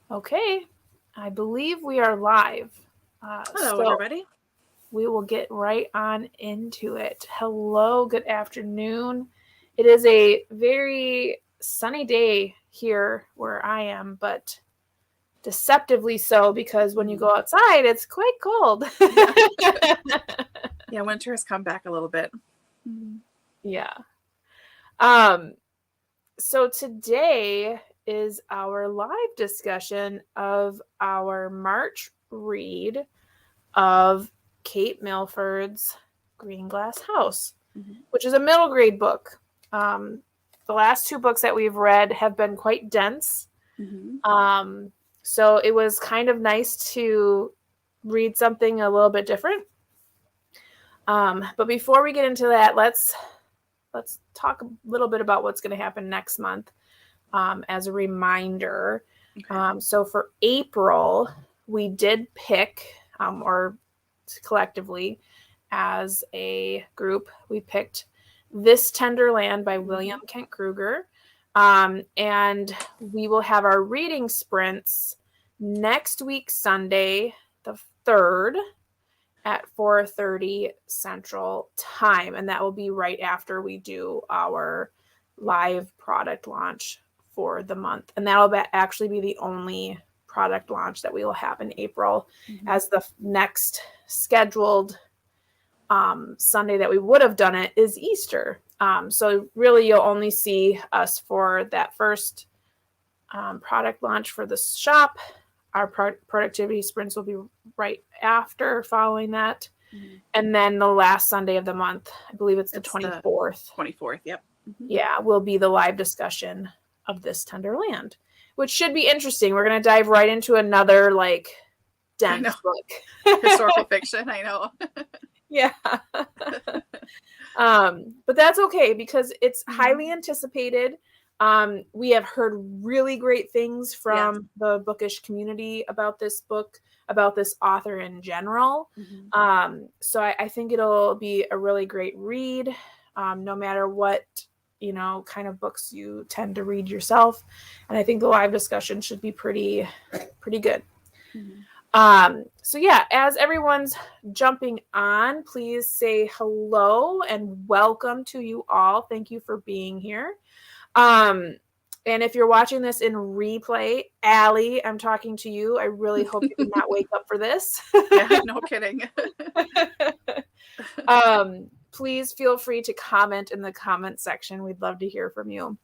Okay, I believe we are live. Hello, everybody. We will get right on into it. Hello, good afternoon. It is a very sunny day here where I am, but deceptively so because when you go outside, it's quite cold. Yeah, winter has come back a little bit. Yeah. So today is our live discussion of our March read of Kate Milford's Green Glass House, which is a middle grade book. The last two books that we've read have been quite dense. So it was kind of nice to read something a little bit different. But before we get into that, let's talk a little bit about what's going to happen next month as a reminder. Okay. So for April, we did pick, or collectively as a group, we picked This Tender Land by William Kent Kruger. And we will have our reading sprints next week, Sunday, the 3rd at 4:30 Central Time. And that will be right after we do our live product launch for the month. And that'll actually be the only product launch that we will have in April, as the next scheduled Sunday that we would have done it is Easter. So really you'll only see us for that first product launch for the shop. Our productivity sprints will be right after, following that. And then the last Sunday of the month, I believe it's the 24th. 24th, yep. Yeah, will be the live discussion of This Tender Land, which should be interesting. We're going to dive right into another dense book. Historical fiction, I know. Yeah. But that's okay because it's highly anticipated. We have heard really great things from the bookish community about this book, about this author in general. So I think it'll be a really great read, no matter what kind of books you tend to read yourself. And I think the live discussion should be pretty good. So yeah, as everyone's jumping on, please say hello and welcome to you all. Thank you for being here. And if you're watching this in replay, Allie, I'm talking to you. I really hope you did not wake up for this. Yeah, no kidding. Please feel free to comment in the comment section. We'd love to hear from you.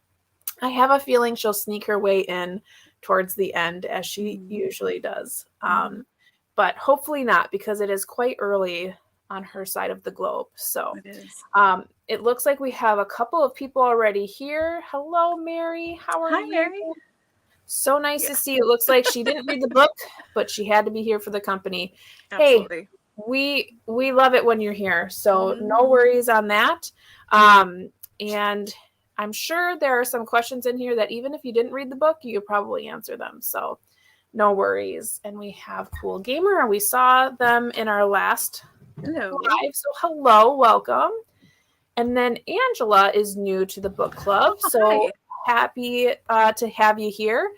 I have a feeling she'll sneak her way in towards the end, as she usually does. But hopefully not, because it is quite early on her side of the globe. So it is. It looks like we have a couple of people already here. Hello, Mary. How are you? Hi, Mary. So nice to see you. It looks like she didn't read the book, but she had to be here for the company. Absolutely. Hey, we love it when you're here. So no worries on that. And I'm sure there are some questions in here that even if you didn't read the book, you could probably answer them. So no worries. And we have Cool Gamer. We saw them in our last live. So hello, welcome. And then Angela is new to the book club. So happy to have you here.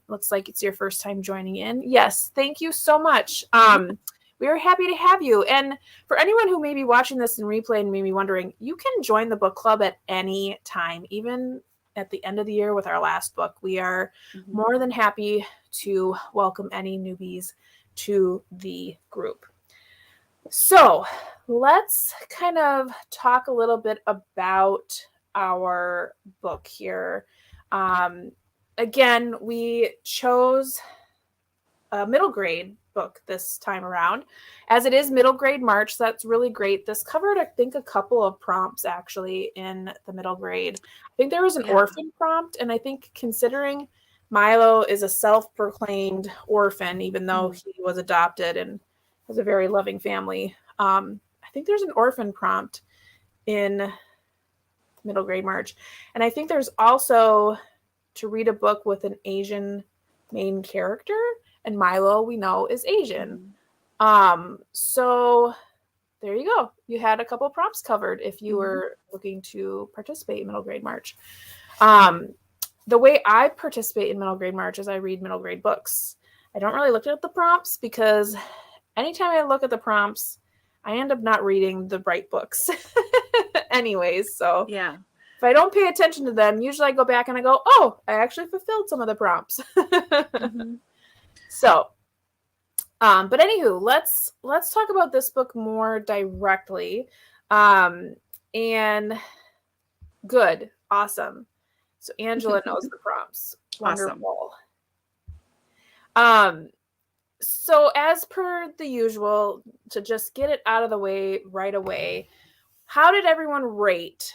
Looks like it's your first time joining in. Yes, thank you so much. We are happy to have you. And for anyone who may be watching this in replay and may be wondering, you can join the book club at any time, even at the end of the year with our last book. We are more than happy to welcome any newbies to the group. So let's kind of talk a little bit about our book here. Again, we chose a middle grade book this time around, as it is middle grade March. So that's really great. This covered, I think, a couple of prompts actually in the middle grade. I think there was an orphan prompt, and I think considering Milo is a self-proclaimed orphan, even though he was adopted and has a very loving family, I think there's an orphan prompt in middle grade March. And I think there's also to read a book with an Asian main character, and Milo, we know, is Asian. So there you go. You had a couple prompts covered if you were looking to participate in middle grade March. the way I participate in middle grade March is I read middle grade books. I don't really look at the prompts because anytime I look at the prompts, I end up not reading the right books anyways. So Yeah. if I don't pay attention to them, usually I go back and I go, oh, I actually fulfilled some of the prompts. Mm-hmm. So, but anywho, let's talk about this book more directly. And good. Awesome. So Angela knows the prompts. Wonderful. Awesome. So as per the usual, to just get it out of the way right away, how did everyone rate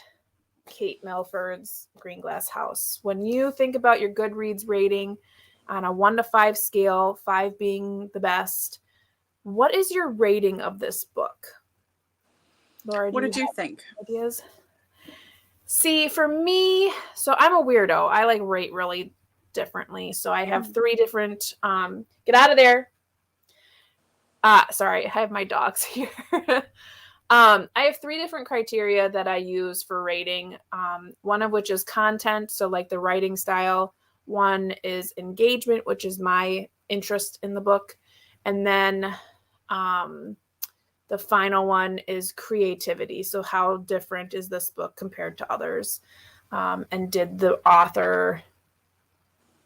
Kate Milford's Green Glass House? When you think about your Goodreads rating on a 1 to 5 scale, 5 being the best, what is your rating of this book? Laura, what did you think? Ideas? See, for me, so I'm a weirdo. I like rate really differently. So I have 3 different, get out of there. Sorry, I have my dogs here. I have 3 different criteria that I use for rating. One of which is content, so like the writing style. One is engagement, which is my interest in the book. And then the final one is creativity. So how different is this book compared to others? And did the author,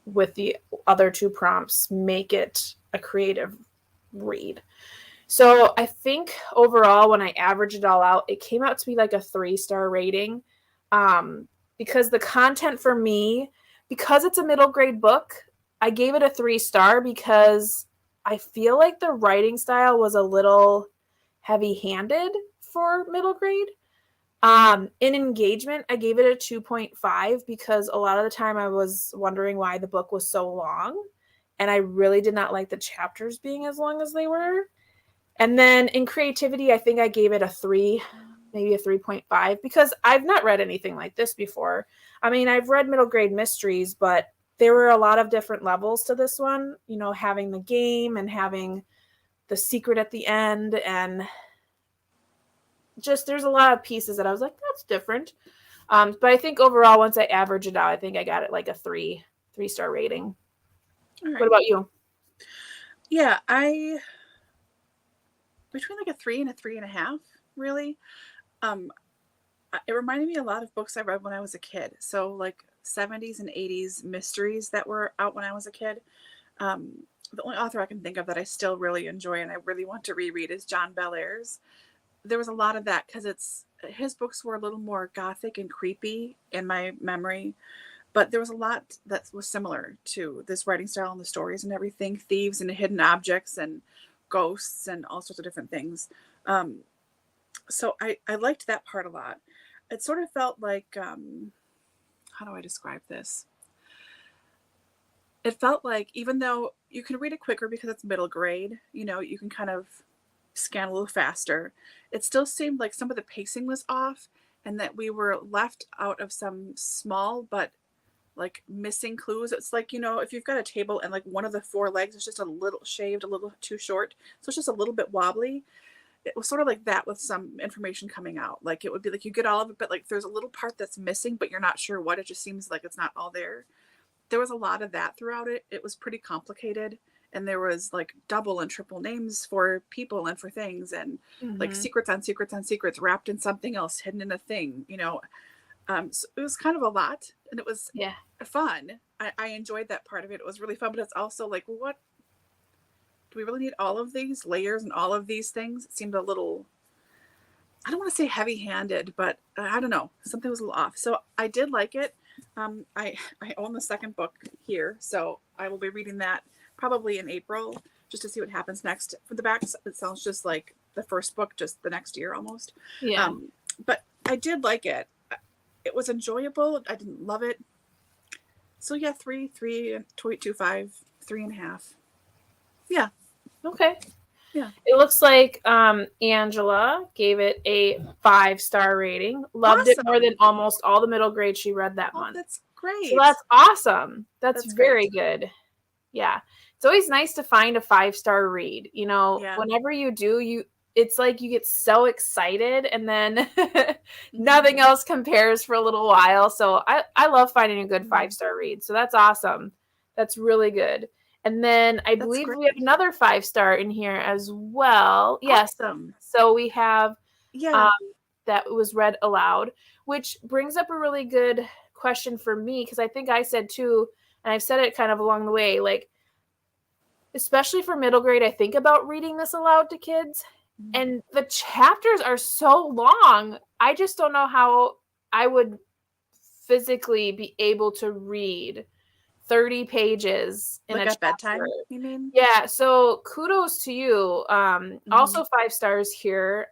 with the other 2 prompts, make it a creative read? So I think overall, when I averaged it all out, it came out to be like a 3-star rating, because the content for me, because it's a middle grade book, I gave it a 3-star because I feel like the writing style was a little heavy-handed for middle grade. In engagement, I gave it a 2.5 because a lot of the time I was wondering why the book was so long, and I really did not like the chapters being as long as they were. And then in creativity, I think I gave it a 3, maybe a 3.5, because I've not read anything like this before. I mean, I've read middle grade mysteries, but there were a lot of different levels to this one, you know, having the game and having the secret at the end. And just there's a lot of pieces that I was like, that's different. But I think overall, once I average it out, I think I got it like a 3-star rating. Right. What about you? Yeah, between like a 3 and a 3.5, really. It reminded me a lot of books I read when I was a kid. So like 70s and 80s mysteries that were out when I was a kid. The only author I can think of that I still really enjoy and I really want to reread is John Bellairs. There was a lot of that because his books were a little more gothic and creepy in my memory. But there was a lot that was similar to this writing style and the stories and everything, thieves and hidden objects and ghosts and all sorts of different things. So I liked that part a lot. It sort of felt like, how do I describe this? It felt like, even though you can read it quicker because it's middle grade, you know, you can kind of scan a little faster. It still seemed like some of the pacing was off and that we were left out of some small but like missing clues. It's like, you know, if you've got a table and like one of the 4 legs is just a little shaved, a little too short, so it's just a little bit wobbly. It was sort of like that with some information coming out. Like it would be like you get all of it, but like there's a little part that's missing, but you're not sure what. It just seems like it's not all there. There was a lot of that throughout it. It was pretty complicated. And there was like double and triple names for people and for things, and like secrets on secrets on secrets wrapped in something else, hidden in a thing, you know. So it was kind of a lot, and it was fun. I enjoyed that part of it. It was really fun, but it's also like, what do we really need all of these layers and all of these things? It seemed a little, I don't want to say heavy-handed, but I don't know, something was a little off. So I did like it. I own the second book here, so I will be reading that probably in April just to see what happens next. For the back, it sounds just like the first book, just the next year almost. Yeah. But I did like it. It was enjoyable. I didn't love it. So yeah, 3.25, 3.5. Yeah. Okay. Yeah. It looks like Angela gave it a 5-star rating. Loved it more than almost all the middle grade she read that month. That's great. So that's awesome. That's very good. Yeah. It's always nice to find a 5-star read. You know, whenever you do, it's like you get so excited and then nothing else compares for a little while. So I love finding a good 5-star read. So that's awesome. That's really good. And then I believe we have another 5-star in here as well. Yes. Awesome. So we have that was read aloud, which brings up a really good question for me, because I think I said too, and I've said it kind of along the way, like, especially for middle grade, I think about reading this aloud to kids, and the chapters are so long. I just don't know how I would physically be able to read 30 pages in like a at bedtime, you mean? Yeah, so kudos to you. Also 5 stars here.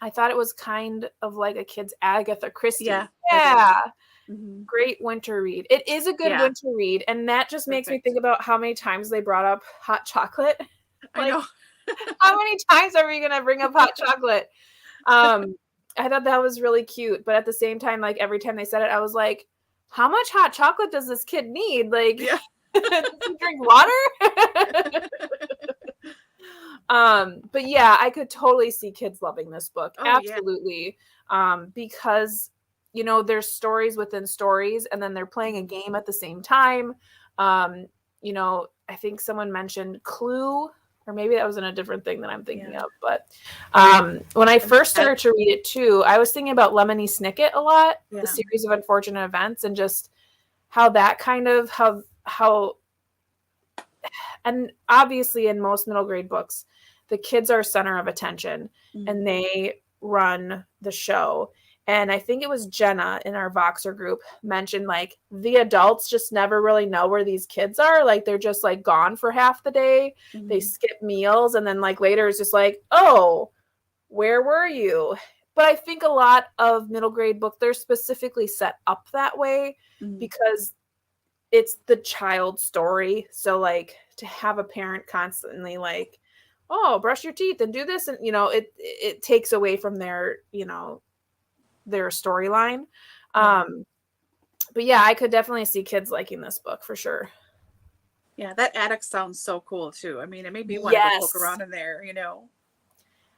I thought it was kind of like a kid's Agatha Christie. Yeah. Great winter read. It is a good winter read, and that just makes me think about how many times they brought up hot chocolate. I know. How many times are we going to bring up hot chocolate? I thought that was really cute, but at the same time, like, every time they said it, I was like, how much hot chocolate does this kid need? Like, does he drink water? But yeah, I could totally see kids loving this book. Absolutely. Because, you know, there's stories within stories, and then they're playing a game at the same time. You know, I think someone mentioned Clue, or maybe that was in a different thing that I'm thinking of. But when I first started to read it too, I was thinking about Lemony Snicket a lot, the series of unfortunate events, and just how that kind of how and obviously in most middle grade books, the kids are center of attention and they run the show. And I think it was Jenna in our Voxer group mentioned, like, the adults just never really know where these kids are. Like, they're just like gone for half the day. They skip meals. And then like later it's just like, oh, where were you? But I think a lot of middle grade books, they're specifically set up that way because it's the child's story. So like to have a parent constantly like, oh, brush your teeth and do this. And, you know, it takes away from their, you know, their storyline. But yeah, I could definitely see kids liking this book for sure. Yeah, that attic sounds so cool too. I mean, it made me want to poke around in there, you know.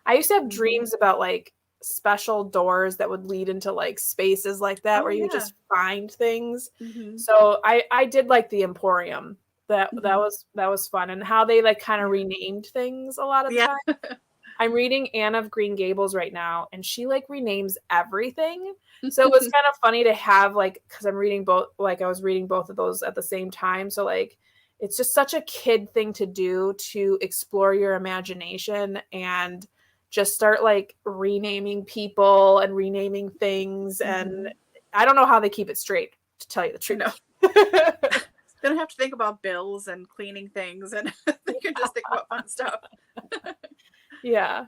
I used to have dreams about like special doors that would lead into like spaces like that where you just find things. So I did like the Emporium. That was fun, and how they like kind of renamed things a lot of the time. I'm reading Anne of Green Gables right now, and she like renames everything. So it was kind of funny to have, like, because I'm reading both, like I was reading both of those at the same time. So like, it's just such a kid thing to do, to explore your imagination and just start like renaming people and renaming things. And I don't know how they keep it straight, to tell you the truth. They don't have to think about bills and cleaning things, and you can just think about fun stuff. Yeah.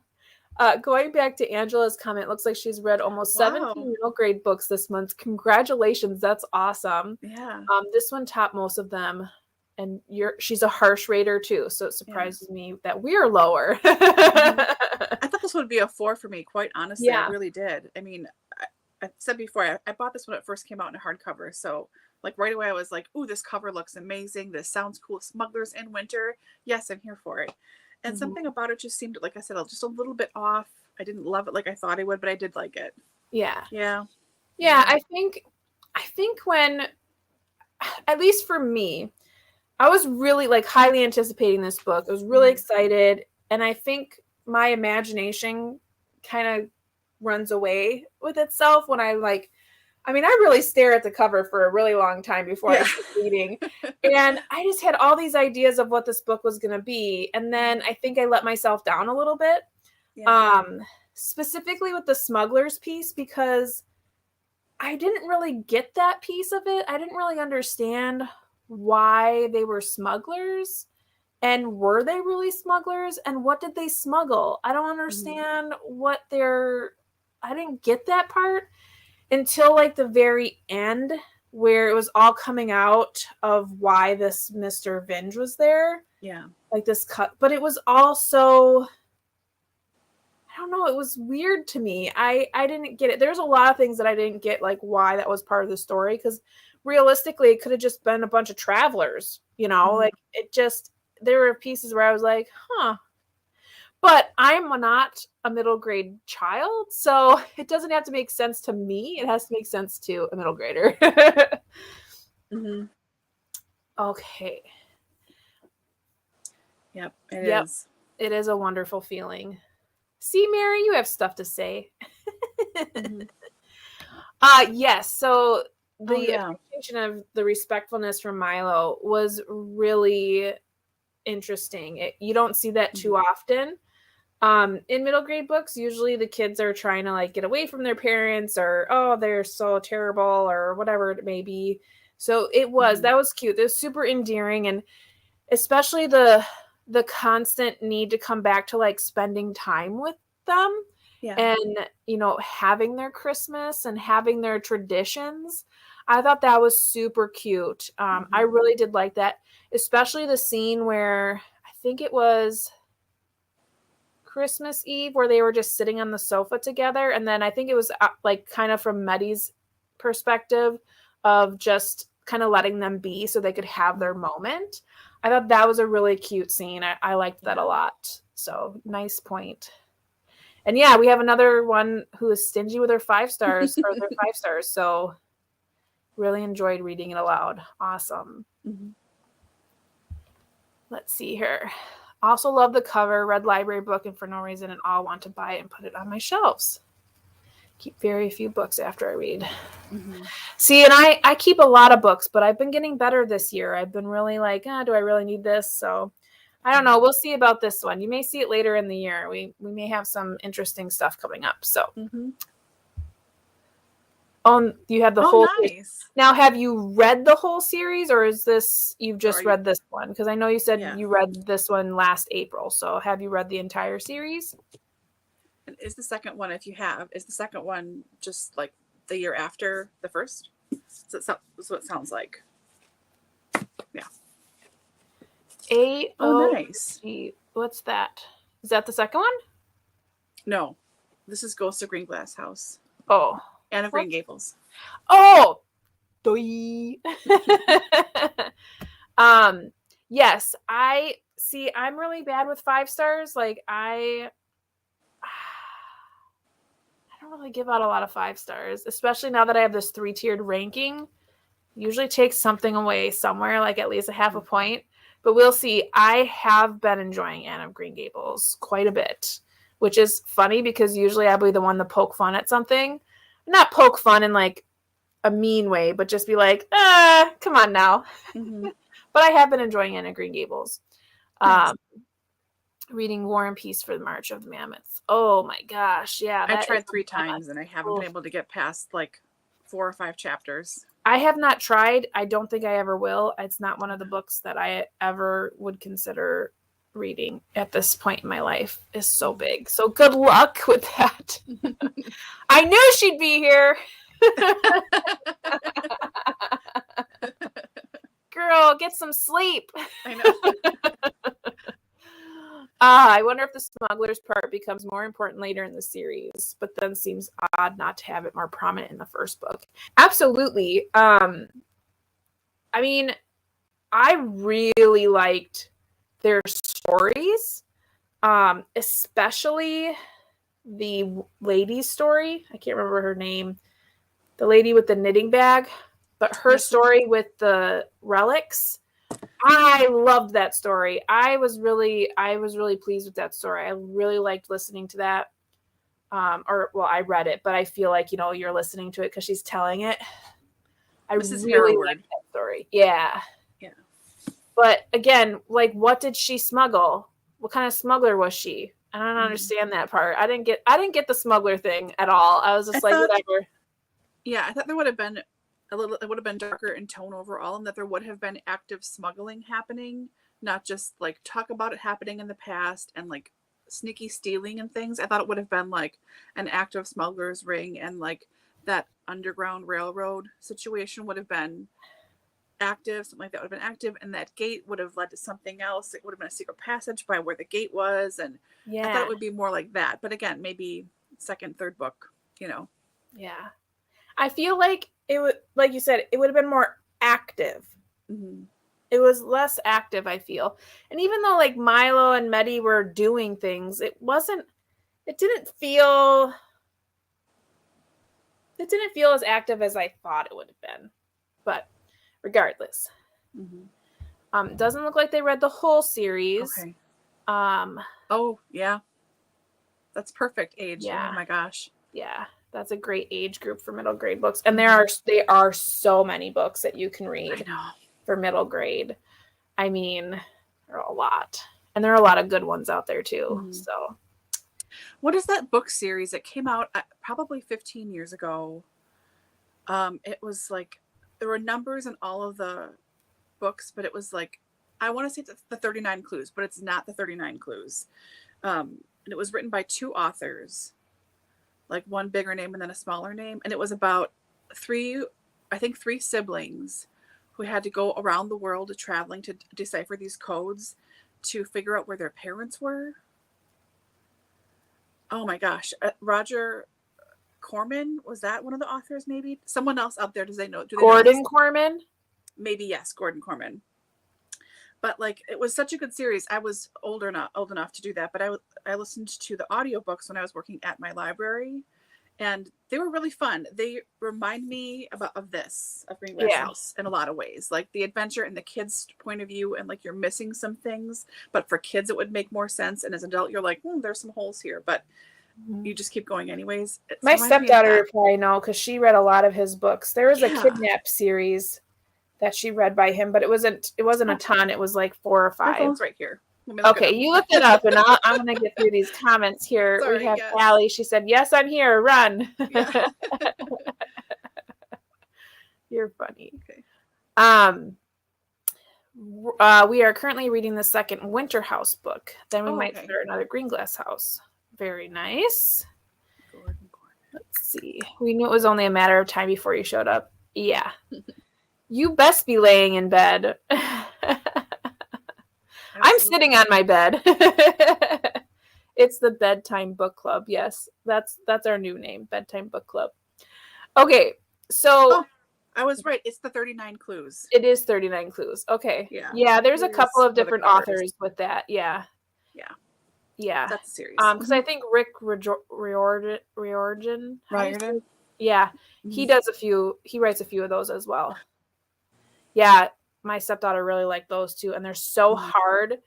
Going back to Angela's comment, looks like she's read almost 17 middle grade books this month. Congratulations. That's awesome. Yeah. This one topped most of them, and she's a harsh rater too. So it surprises me that we're lower. I thought this would be a 4 for me, quite honestly. I really did. I mean, I said before, I bought this when it first came out in a hardcover. So like right away I was like, ooh, this cover looks amazing. This sounds cool. Smugglers in Winter. Yes, I'm here for it. And something about it just seemed, like I said, just a little bit off. I didn't love it like I thought I would, but I did like it. Yeah. I think when, at least for me, I was really like highly anticipating this book. I was really excited. And I think my imagination kind of runs away with itself when I really stare at the cover for a really long time before I start reading. And I just had all these ideas of what this book was going to be. And then I think I let myself down a little bit, specifically with the smugglers piece, because I didn't really get that piece of it. I didn't really understand why they were smugglers, and were they really smugglers, and what did they smuggle? I don't understand I didn't get that part until like the very end, where it was all coming out of why this Mr. Vinge was there. Yeah. Like this cut, but it was also, I don't know, it was weird to me. I didn't get it. There's a lot of things that I didn't get, like why that was part of the story, because realistically it could have just been a bunch of travelers, you know, like it just, there were pieces where I was like, huh. But I'm not a middle grade child, so it doesn't have to make sense to me. It has to make sense to a middle grader. Mm-hmm. Okay. Yep, it Yep. is. It is a wonderful feeling. See, Mary, you have stuff to say. Mm-hmm. Yes. So the Yeah. appreciation of the respectfulness from Milo was really interesting. You don't see that too often. In middle grade books, usually the kids are trying to like get away from their parents, or oh, they're so terrible, or whatever it may be. So that was cute. It was super endearing, and especially the constant need to come back to like spending time with them. Yeah. And having their Christmas and having their traditions. I thought that was super cute. I really did like that, especially the scene where I think it was Christmas Eve where they were just sitting on the sofa together, and then I think it was like kind of from Meddy's perspective of just kind of letting them be so they could have their moment. I thought that was a really cute scene. I liked that a lot. So nice point. And yeah, we have another one who is stingy with her 5 stars or their 5 stars. So really enjoyed reading it aloud. Awesome. Let's see here. Also love the cover, read library book, and for no reason at all want to buy it and put it on my shelves. Keep very few books after I read. See, and I keep a lot of books, but I've been getting better this year. I've been really like, do I really need this? So I don't know. We'll see about this one. You may see it later in the year. We may have some interesting stuff coming up. So you have the whole nice. Now, have you read the whole series, or is this you've just read this one? Because I know you said you read this one last April. So have you read the entire series? And is the second one, if you have, is the second one just like the year after the first? So that's what it sounds like. Yeah. Nice. What's that? Is that the second one? No, this is Ghost of Green Glass House. Oh. Anne of Green Gables. Oh. Yes, I'm really bad with 5 stars. Like I don't really give out a lot of 5 stars, especially now that I have this 3-tiered ranking. Usually takes something away somewhere, like at least a half a point. But we'll see. I have been enjoying Anne of Green Gables quite a bit, which is funny because usually I'll be the one to poke fun at something. Not poke fun in like a mean way, but just be like, come on now. But I have been enjoying Anne of Green Gables. Nice. Reading War and Peace for the March of the Mammoths. Oh my gosh, yeah. I tried 3 times and I haven't been able to get past like 4 or 5 chapters. I have not tried. I don't think I ever will. It's not one of the books that I ever would consider reading at this point in my life. It's so big. So good luck with that. I knew she'd be here. Girl, get some sleep. I know. I wonder if the smugglers part becomes more important later in the series, but then seems odd not to have it more prominent in the first book. Absolutely. I mean, I really liked their stories, especially the lady's story. I can't remember her name. The lady with the knitting bag, but her story with the relics. I loved that story. I was really pleased with that story. I really liked listening to that. I read it, but I feel like, you're listening to it because she's telling it. I really liked that story. Yeah. Yeah. But again, like, what did she smuggle? What kind of smuggler was she? I don't understand that part. I didn't get the smuggler thing at all. I was just whatever. Yeah, I thought there would have been it would have been darker in tone overall, and that there would have been active smuggling happening, not just like talk about it happening in the past and like sneaky stealing and things. I thought it would have been like an active smuggler's ring, and like that underground railroad situation would have been active, something like that would have been active, and that gate would have led to something else. It would have been a secret passage by where the gate was, and I thought it would be more like that. But again, maybe second, third book, Yeah. I feel like it would, like you said, it would have been more active. It was less active, I feel. And even though like Milo and Medi were doing things, it didn't feel as active as I thought it would have been. But regardless. It doesn't look like they read the whole series. Okay. Oh, yeah. That's perfect age. Yeah. Oh my gosh. Yeah. That's a great age group for middle grade books. And there are so many books that you can read for middle grade. I mean, there are a lot. And there are a lot of good ones out there too. So what is that book series? It came out probably 15 years ago. It was like there were numbers in all of the books, but it was like, I want to say it's the 39 Clues, but it's not the 39 Clues. And it was written by 2 authors, like one bigger name and then a smaller name. And it was about 3 siblings who had to go around the world traveling to decipher these codes to figure out where their parents were. Oh my gosh. Roger Corman, was that one of the authors? Maybe someone else out there. Do they know Gordon Corman? Maybe, yes, Gordon Corman. But like, it was such a good series. I was old enough to do that, but I listened to the audiobooks when I was working at my library, and they were really fun. They remind me of Green Grass House in a lot of ways, like the adventure and the kids' point of view, and like you're missing some things, but for kids it would make more sense, and as an adult you're like, there's some holes here, but you just keep going anyways. My stepdaughter would probably know because she read a lot of his books. There was a kidnap series that she read by him, but it wasn't a ton. It was like 4 or 5. My phone's right here. Okay, you looked it up, and I'm going to get through these comments here. Sorry, we have Allie. She said, "Yes, I'm here. Run." Yeah. You're funny. Okay. We are currently reading the second Winter House book. Then we might start another Green Glass House. Very nice. Let's see. We knew it was only a matter of time before you showed up. Yeah. You best be laying in bed. I'm sitting on my bed. It's the Bedtime Book Club. Yes, that's our new name, Bedtime Book Club. Okay, so I was right. It's the 39 Clues. It is 39 Clues. Okay. Yeah. There's a couple of different authors with that. Yeah. That's serious. Because I think Rick Riordan. Yeah, he does a few. He writes a few of those as well. Yeah, my stepdaughter really liked those too, and they're so hard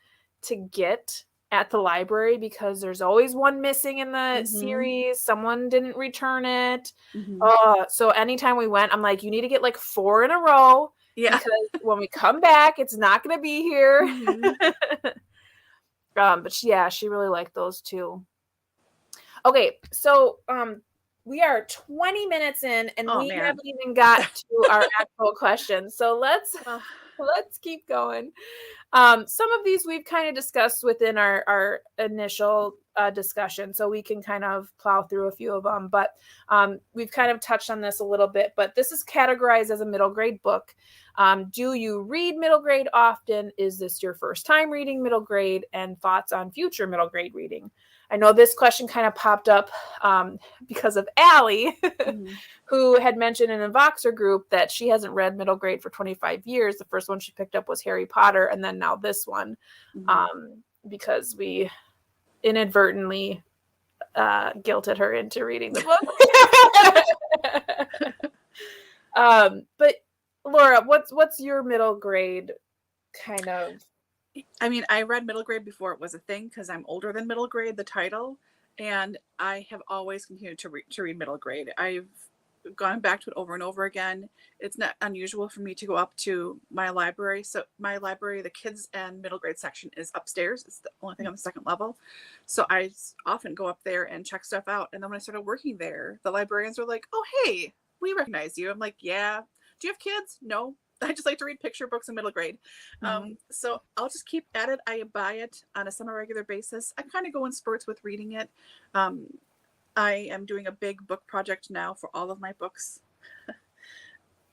to get at the library because there's always one missing in the series. Someone didn't return it. So anytime we went, I'm like, you need to get like 4 in a row. Yeah. Because when we come back, it's not going to be here. But she really liked those too. Okay, so we are 20 minutes in, and we haven't even got to our actual questions. So let's keep going. Some of these we've kind of discussed within our initial discussion, so we can kind of plow through a few of them. But we've kind of touched on this a little bit. But this is categorized as a middle grade book. Do you read middle grade often? Is this your first time reading middle grade? And thoughts on future middle grade reading? I know this question kind of popped up because of Allie, who had mentioned in a Voxer group that she hasn't read middle grade for 25 years. The first one she picked up was Harry Potter, and then now this one, because we inadvertently guilted her into reading the book. But Laura, what's your middle grade kind of? I mean, I read middle grade before it was a thing because I'm older than middle grade, the title, and I have always continued to read middle grade. I've gone back to it over and over again. It's not unusual for me to go up to my library. So my library, the kids and middle grade section is upstairs. It's the only thing on the second level. So I often go up there and check stuff out. And then when I started working there, the librarians were like, "Oh, hey, we recognize you." I'm like, "Yeah. Do you have kids?" "No. I just like to read picture books in middle grade." So I'll just keep at it. I buy it on a semi-regular basis. I kind of go in spurts with reading it. I am doing a big book project now for all of my books.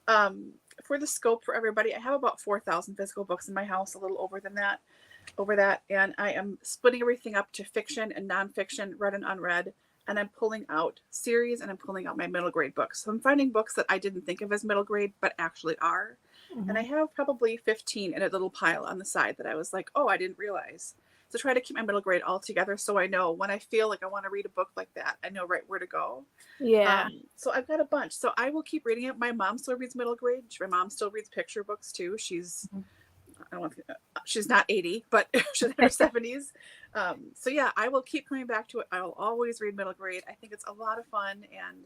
For the scope for everybody, I have about 4,000 physical books in my house, a little over that. And I am splitting everything up to fiction and nonfiction, read and unread. And I'm pulling out series, and I'm pulling out my middle grade books. So I'm finding books that I didn't think of as middle grade, but actually are. And I have probably 15 in a little pile on the side that I was like, oh, I didn't realize. So try to keep my middle grade all together so I know when I feel like I want to read a book like that, I know right where to go. Yeah. So I've got a bunch. So I will keep reading it. My mom still reads middle grade. My mom still reads picture books too. She's not 80, but she's in her 70s. So yeah, I will keep coming back to it. I will always read middle grade. I think it's a lot of fun, and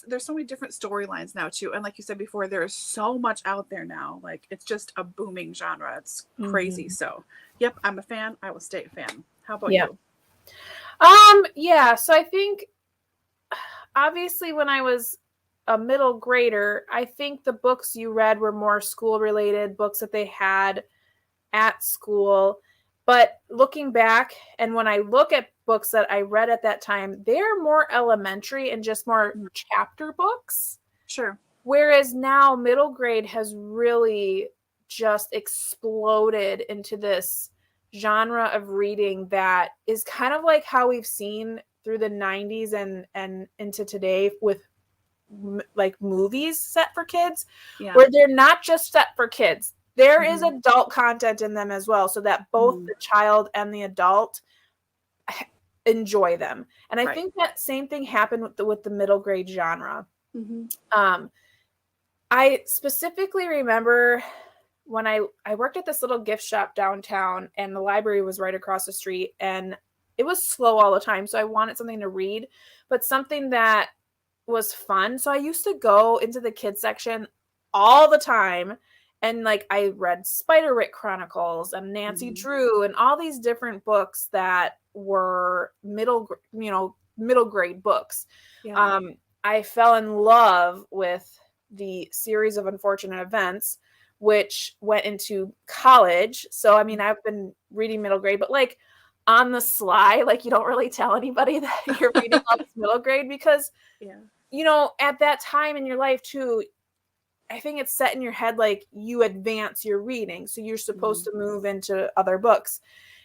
there's so many different storylines now too. And like you said before, there is so much out there now. Like it's just a booming genre. It's crazy. So yep, I'm a fan. I will stay a fan. How about you? Yeah, so I think obviously when I was a middle grader, I think the books you read were more school related, books that they had at school. But looking back, and when I look at books that I read at that time, they're more elementary and just more chapter books. Sure. Whereas now middle grade has really just exploded into this genre of reading that is kind of like how we've seen through the 90s and into today with like movies set for kids, where they're not just set for kids. There is adult content in them as well, so that both the child and the adult enjoy them. And I think that same thing happened with the middle grade genre. I specifically remember when I worked at this little gift shop downtown, and the library was right across the street, and it was slow all the time, so I wanted something to read, but something that was fun. So I used to go into the kids section all the time, and like I read Spiderwick Chronicles and Nancy Drew and all these different books that were middle grade books. I fell in love with the series of unfortunate events, which went into college. So I mean, I've been reading middle grade, but like on the sly, like you don't really tell anybody that you're reading all this middle grade, because you know, at that time in your life too, I think it's set in your head like you advance your reading, so you're supposed to move into other books.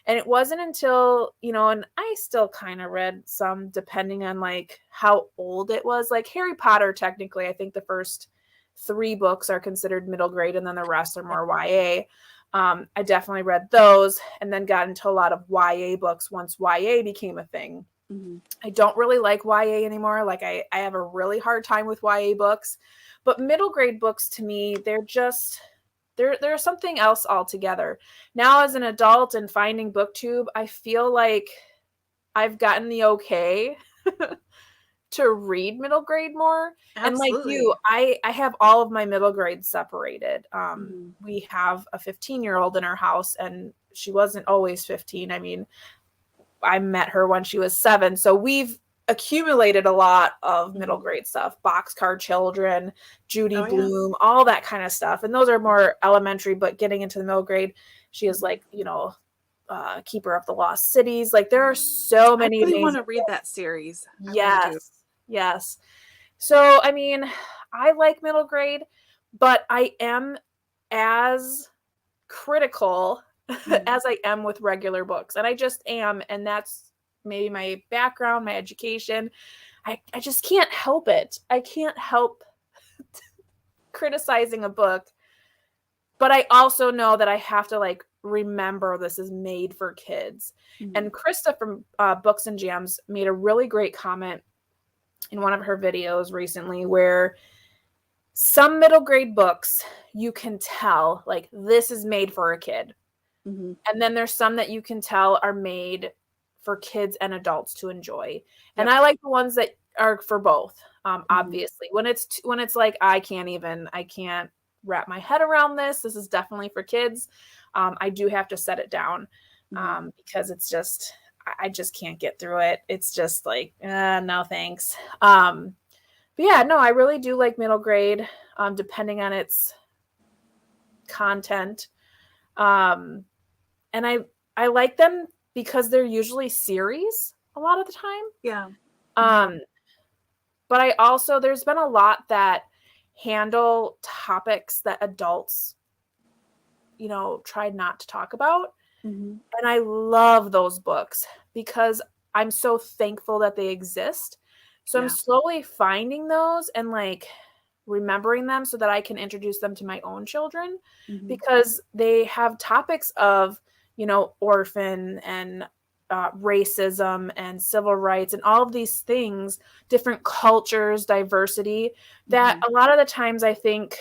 And it wasn't until, you know, and I still kind of read some depending on like how old it was. Like Harry Potter, technically, I think the first 3 books are considered middle grade, and then the rest are more YA. I definitely read those, and then got into a lot of YA books once YA became a thing. I don't really like YA anymore. Like I have a really hard time with YA books, but middle grade books to me, they're something else altogether. Now as an adult and finding BookTube, I feel like I've gotten the okay to read middle grade more. Absolutely. And like you, I have all of my middle grades separated. We have a 15-year-old in our house, and she wasn't always 15. I mean, I met her when she was 7. So we've accumulated a lot of middle grade stuff, Boxcar Children, Judy Blume, all that kind of stuff. And those are more elementary, but getting into the middle grade, she is like, you know, Keeper of the Lost Cities. Like there are so many. I really want to read that series. Yes. So, I mean, I like middle grade, but I am as critical as I am with regular books. And I just am. And that's maybe my background, my education. I just can't help it. I can't help criticizing a book. But I also know that I have to like remember this is made for kids. And Krista from Books and Jams made a really great comment in one of her videos recently, where some middle grade books, you can tell like this is made for a kid. And then there's some that you can tell are made for kids and adults to enjoy. And I like the ones that are for both. Obviously, when it's like, I can't wrap my head around this. This is definitely for kids. I do have to set it down because it's just, I just can't get through it. It's just like, no, thanks. But yeah, no, I really do like middle grade, depending on its content. And I like them because they're usually series a lot of the time. But I also, there's been a lot that handle topics that adults, you know, try not to talk about. And I love those books because I'm so thankful that they exist. So I'm slowly finding those and like remembering them so that I can introduce them to my own children, Mm-hmm. because they have topics of, orphan and racism and civil rights and all of these things, different cultures, diversity, that a lot of the times I think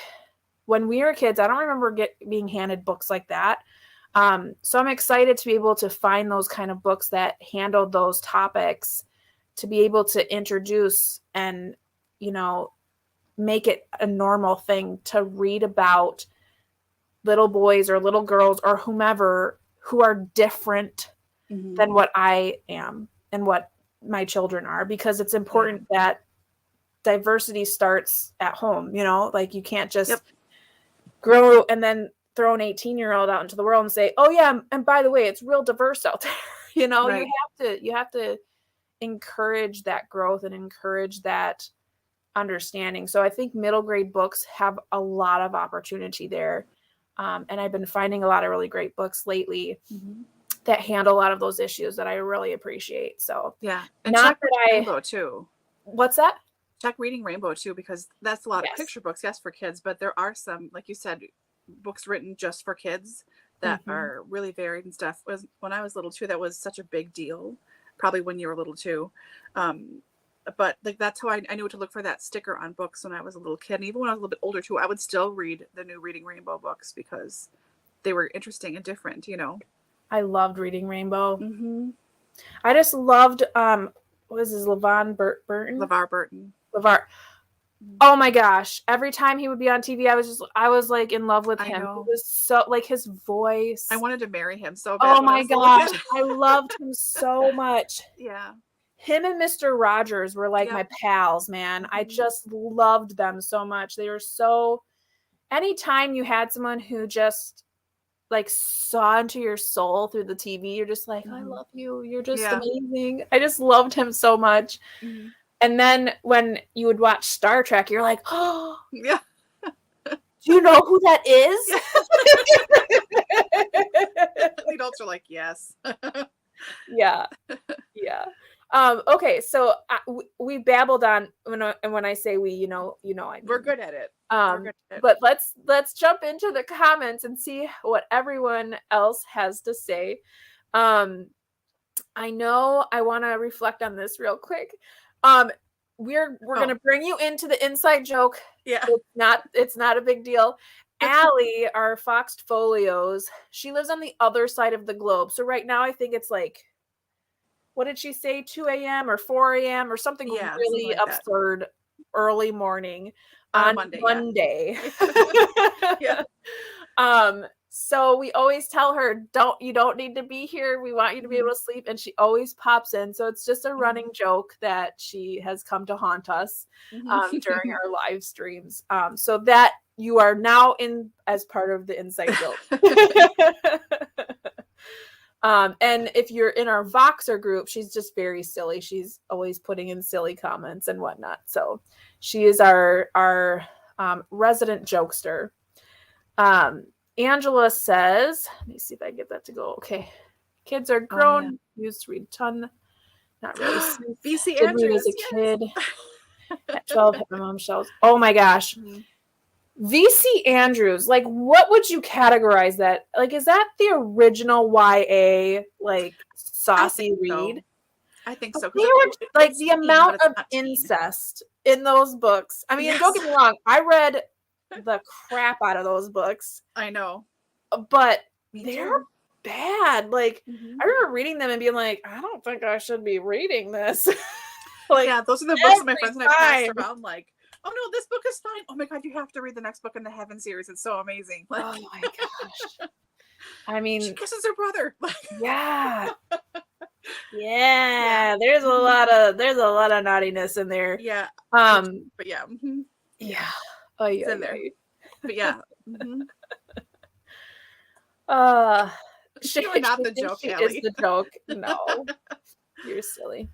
when we were kids, I don't remember being handed books like that. So I'm excited to be able to find those kind of books that handle those topics, to be able to introduce and, make it a normal thing to read about little boys or little girls or whomever who are different than what I am and what my children are, because it's important that diversity starts at home. Like you can't just grow and then throw an 18-year-old out into the world and say, oh yeah, and by the way, it's real diverse out there. Right. You have to encourage that growth and encourage that understanding. So I think middle grade books have a lot of opportunity there. And I've been finding a lot of really great books lately that handle a lot of those issues that I really appreciate. So yeah. And not check that Rainbow too. What's that? Check Reading Rainbow too, because that's a lot of picture books, yes, for kids, but there are some, like you said, books written just for kids that are really varied and stuff. When I was little too, that was such a big deal, probably when you were little too. But like that's how I knew to look for that sticker on books when I was a little kid. And even when I was a little bit older too, I would still read the new Reading Rainbow books because they were interesting and different, I loved Reading Rainbow. I just loved what is his LeVar Burton? LeVar Burton. LeVar. Oh my gosh. Every time he would be on TV, I was like in love with him. It was so like his voice. I wanted to marry him so bad. Oh my gosh. I loved him so much. Yeah. Him and Mr. Rogers were like my pals, man. I just loved them so much. They were so, anytime you had someone who just like saw into your soul through the TV, you're just like, I love you. You're just amazing. I just loved him so much. And then when you would watch Star Trek, you're like, oh, yeah. Do you know who that is? The adults are like, yes. Yeah. Okay, so we babbled on, and when I say we, I mean, we're good at it. But let's jump into the comments and see what everyone else has to say. I know I want to reflect on this real quick. We're going to bring you into the inside joke. Yeah. It's not a big deal. Allie, our Foxed Folios, she lives on the other side of the globe. So right now I think it's like, what did she say, 2 a.m. or 4 a.m. or something really like absurd early morning on Monday. Yeah. So we always tell her, you don't need to be here. We want you to be able to sleep. And she always pops in. So it's just a running joke that she has come to haunt us during our live streams. So that you are now in as part of the inside joke. And if you're in our Voxer group, she's just very silly. She's always putting in silly comments and whatnot. So she is our resident jokester. Angela says, let me see if I get that to go. Okay. Kids are grown. Used to read a ton. Not really. VC Andrews as a kid. At 12, hit my mom's shelves. Oh my gosh. VC Andrews, like, what would you categorize that? Like, is that the original YA, like, saucy read? I think so. Like, the amount of incest in those books. I mean, don't get me wrong. I read the crap out of those books. I know. But they're bad. Like, I remember reading them and being like, I don't think I should be reading this. Like, yeah, those are the books that my friends and I passed around, like, oh no, this book is fine. Oh my God, you have to read the next book in the Heaven series. It's so amazing. Like, oh my gosh. I mean, she kisses her brother. Yeah. There's a lot of naughtiness in there. Yeah. But yeah. Yeah. It's in there. But yeah. You're not the joke, Allie. Is the joke. No. You're silly.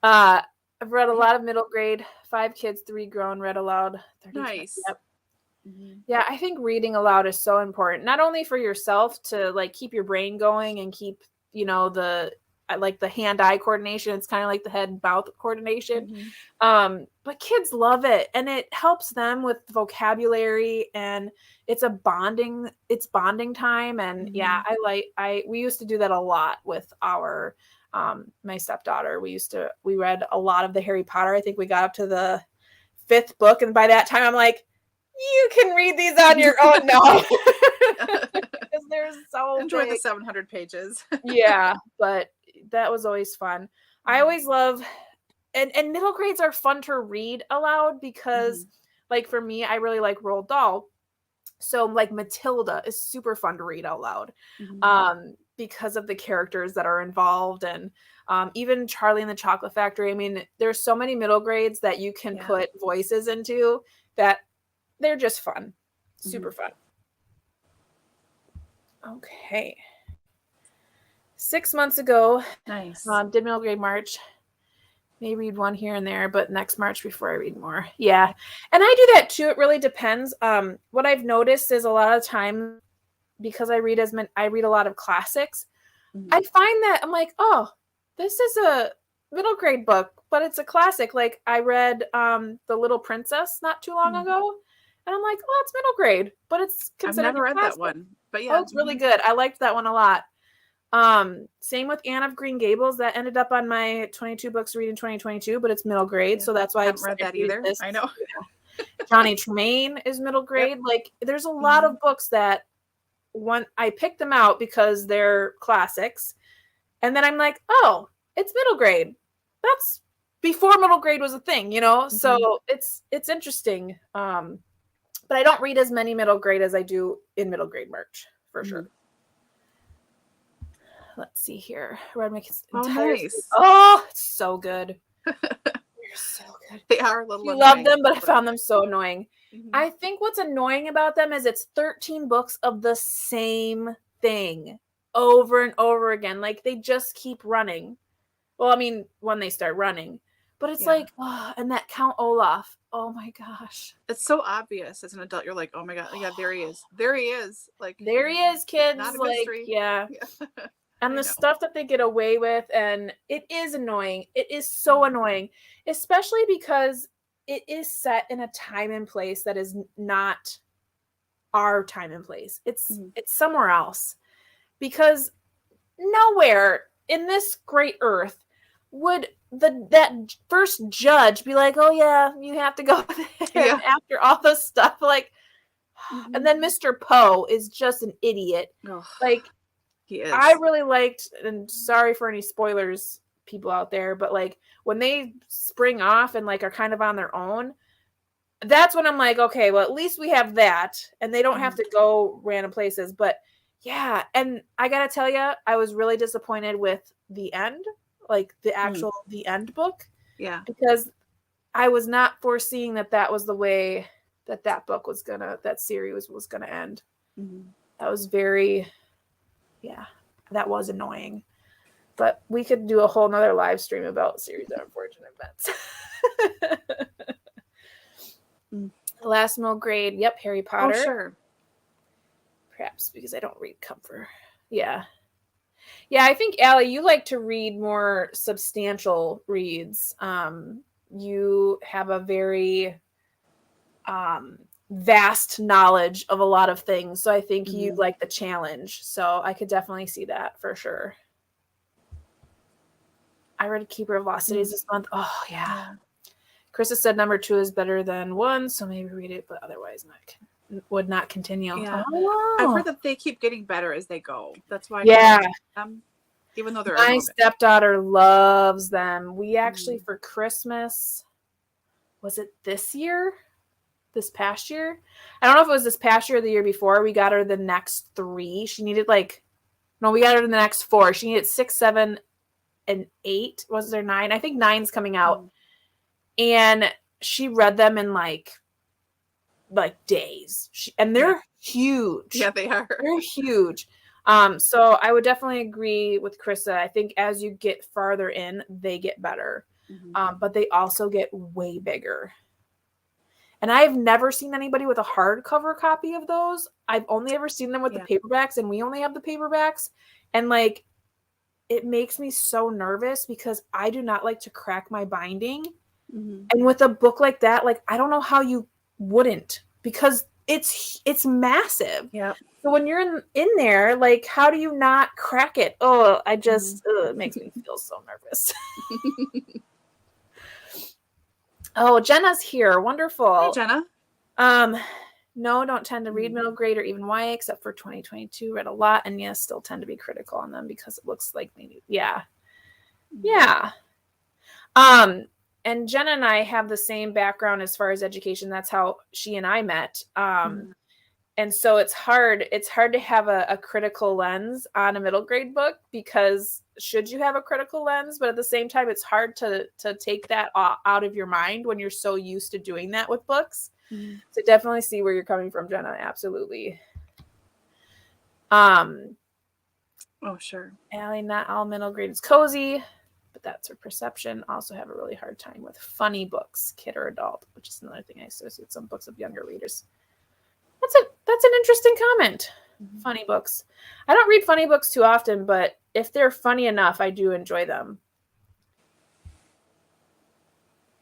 I've read a lot of middle grade, 5 kids, 3 grown, read aloud. Nice. Yep. Yeah, I think reading aloud is so important, not only for yourself to like keep your brain going and keep, the I like the hand-eye coordination. It's kind of like the head-mouth coordination. Mm-hmm. But kids love it, and it helps them with vocabulary, and it's bonding time. And yeah, we used to do that a lot with our my stepdaughter. We read a lot of the Harry Potter. I think we got up to the 5th book, and by that time I'm like, you can read these on your own now. Because they're so enjoy big. the 700 pages. Yeah, but that was always fun. I always love, and middle grades are fun to read aloud because like for me, I really like Roald Dahl. So like Matilda is super fun to read out loud because of the characters that are involved, and even Charlie and the Chocolate Factory. I mean, there's so many middle grades that you can put voices into that they're just fun. Super fun. Okay. 6 months ago, nice. Did middle grade March. May read one here and there, but next March before I read more. Yeah. And I do that too. It really depends. What I've noticed is a lot of time, because I read a lot of classics, I find that I'm like, oh, this is a middle grade book, but it's a classic. Like I read The Little Princess not too long ago, and I'm like, oh, it's middle grade, but it's considered I've never read that one. But yeah. Oh, it's really good. I liked that one a lot. Same with Anne of Green Gables. That ended up on my 22 books to read in 2022, but it's middle grade. So that's why I haven't read that either. I know. Johnny Tremaine is middle grade. Like there's a lot of books that I picked them out because they're classics. And then I'm like, oh, it's middle grade. That's before middle grade was a thing, So it's interesting. But I don't read as many middle grade as I do in middle grade merch, for sure. Let's see here. Read my nice. Oh, it's so good. They're so good. They are a little You love them, but I found them so annoying. I think what's annoying about them is it's 13 books of the same thing over and over again. Like they just keep running. Well, I mean, when they start running. But it's like, oh, and that Count Olaf. Oh my gosh. It's so obvious as an adult. You're like, oh my God. Yeah, there he is. There he is. Like there he is, kids. Not a like, mystery. Yeah. And the stuff that they get away with, and it is annoying. It is so annoying, especially because it is set in a time and place that is not our time and place. It's somewhere else, because nowhere in this great earth would that first judge be like, oh yeah, you have to go there after all this stuff. Like, and then Mr. Poe is just an idiot. Like, he is. I really liked, and sorry for any spoilers, people out there, but like when they spring off and like are kind of on their own, that's when I'm like, okay, well, at least we have that, and they don't have to go random places. But yeah, and I gotta tell you, I was really disappointed with the end, like the actual the end book. Yeah, because I was not foreseeing that was the way that book was that series was gonna end. That was very, that was annoying. But we could do a whole nother live stream about series of unfortunate events. Last middle grade, Harry Potter. Oh, sure. Perhaps because I don't read comfort. Yeah, I think, Allie, you like to read more substantial reads. You have a very vast knowledge of a lot of things, so I think you like the challenge. So I could definitely see that for sure. I read Keeper of Lost Cities this month. Oh yeah. Krista said number 2 is better than 1, so maybe read it, but otherwise would not continue. Yeah. I've heard that they keep getting better as they go. That's why even though they're my stepdaughter loves them. We actually for Christmas, was it this past year? I don't know if it was this past year or the year before. We got her the next 3. She needed we got her the next 4. She needed 6, 7, and 8. Was there 9? I think 9's coming out. And she read them in like days. And they're huge. Yeah, they are. They're huge. So I would definitely agree with Krista. I think as you get farther in, they get better. But they also get way bigger. And I've never seen anybody with a hardcover copy of those. I've only ever seen them with the paperbacks, and we only have the paperbacks. And like, it makes me so nervous because I do not like to crack my binding. Mm-hmm. And with a book like that, like, I don't know how you wouldn't, because it's massive. Yeah. So when you're in there, like, how do you not crack it? Oh, I just, it makes me feel so nervous. Oh, Jenna's here. Wonderful. Hey, Jenna. No, don't tend to read middle grade or even YA, except for 2022. Read a lot, and yes, still tend to be critical on them because it looks like maybe, yeah. And Jenna and I have the same background as far as education. That's how she and I met. And so it's hard to have a critical lens on a middle grade book, because should you have a critical lens, but at the same time, it's hard to take that out of your mind when you're so used to doing that with books. So definitely see where you're coming from, Jenna. Absolutely. Oh, sure. Allie, not all middle grade is cozy, but that's her perception. Also have a really hard time with funny books, kid or adult, which is another thing I associate some books of younger readers. That's an interesting comment. Funny books. I don't read funny books too often, but if they're funny enough, I do enjoy them.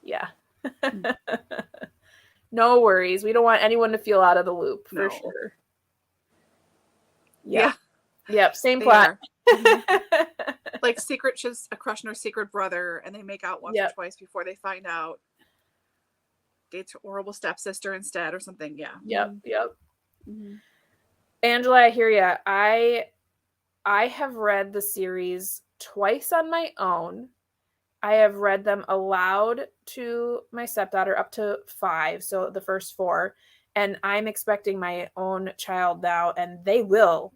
Yeah. No worries. We don't want anyone to feel out of the loop, for sure. Yep. Yeah. Yep. Same plot. Like Secret, she's a crush on her secret brother, and they make out once or twice before they find out. Dates her horrible stepsister instead or something. Yeah. Yep. Angela, I hear ya. I have read the series twice on my own. I have read them aloud to my stepdaughter up to 5, so the first 4. And I'm expecting my own child now, and they will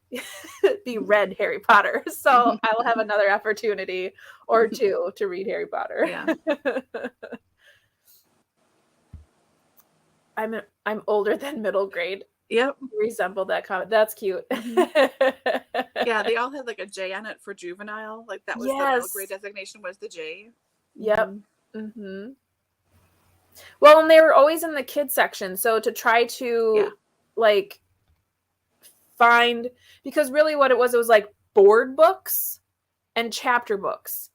be read Harry Potter. So I will have another opportunity or 2 to read Harry Potter. Yeah. I'm older than middle grade. Yep. Resemble that comment. That's cute. Yeah, they all had like a J on it for juvenile. Like that was the middle grade designation, was the J. Yep. Well, and they were always in the kids section. So to try to like find, because really what it was like board books and chapter books.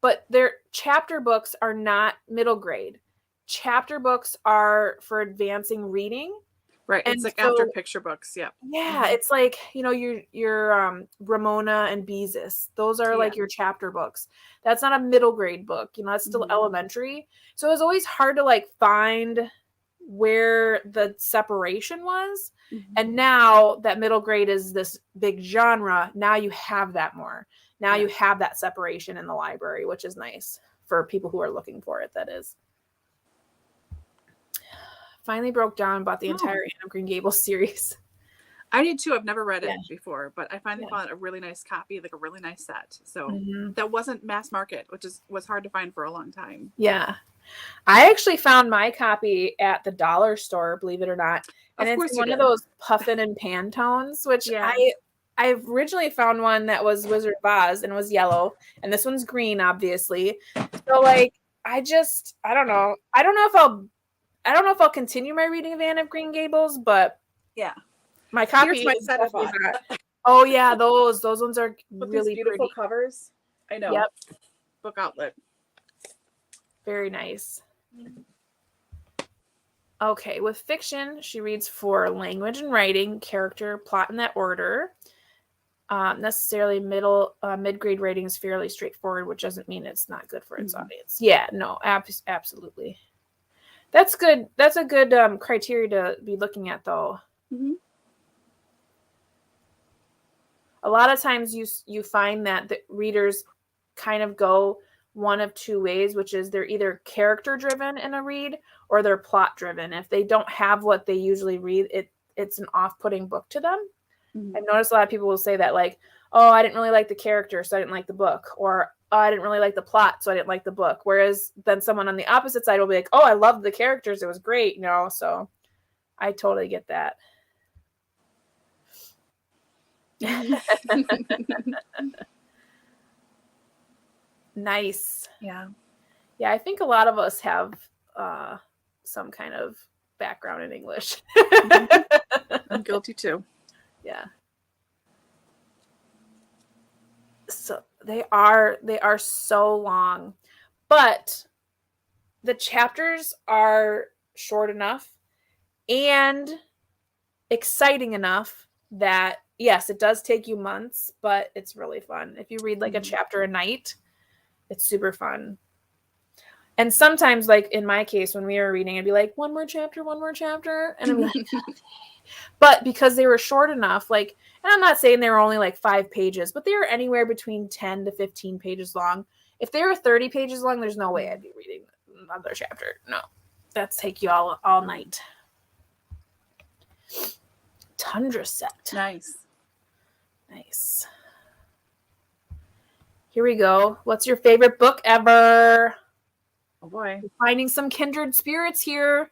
But their chapter books are not middle grade. Chapter books are for advancing reading. Right. And it's like after picture books. Yeah. Yeah. It's like, your Ramona and Beezus. Those are like your chapter books. That's not a middle grade book. That's still elementary. So it was always hard to like find where the separation was. And now that middle grade is this big genre, now you have that more. Now you have that separation in the library, which is nice for people who are looking for it, that is. Finally broke down and bought the entire Anne of Green Gables series. I did too. I've never read it before, but I finally found a really nice copy, like a really nice set. So that wasn't mass market, which was hard to find for a long time. Yeah. I actually found my copy at the dollar store, believe it or not. And it's one of those puffin and Pantones, which I originally found one that was Wizard of Oz and was yellow, and this one's green, obviously. So like, I don't know. I don't know if I'll continue my reading of Anne of Green Gables, but my copy. Here's my set of Oh yeah, those ones are with really these beautiful pretty covers. I know. Yep. Book outlet. Very nice. Okay, with fiction, she reads for language and writing, character, plot in that order. Necessarily mid-grade rating is fairly straightforward, which doesn't mean it's not good for its audience. Yeah, no, absolutely. That's good. That's a good criteria to be looking at, though. A lot of times you find that the readers kind of go one of 2 ways, which is they're either character driven in a read or they're plot driven. If they don't have what they usually read, it's an off-putting book to them. I've noticed a lot of people will say that, like, oh, I didn't really like the character, so I didn't like the book, or oh, I didn't really like the plot, so I didn't like the book. Whereas then someone on the opposite side will be like, oh, I loved the characters, it was great, so I totally get that. Nice. Yeah, I think a lot of us have some kind of background in English. I'm guilty too. Yeah. So they are so long, but the chapters are short enough and exciting enough that, yes, it does take you months, but it's really fun. If you read like a chapter a night, it's super fun. And sometimes, like in my case, when we were reading, I'd be like, one more chapter. And I'd be like, but because they were short enough, like, and I'm not saying they were only like 5 pages, but they were anywhere between 10 to 15 pages long. If they were 30 pages long, there's no way I'd be reading another chapter. No, that's take you all night. Tundra set. Nice. Here we go. What's your favorite book ever? Oh boy. We're finding some kindred spirits here.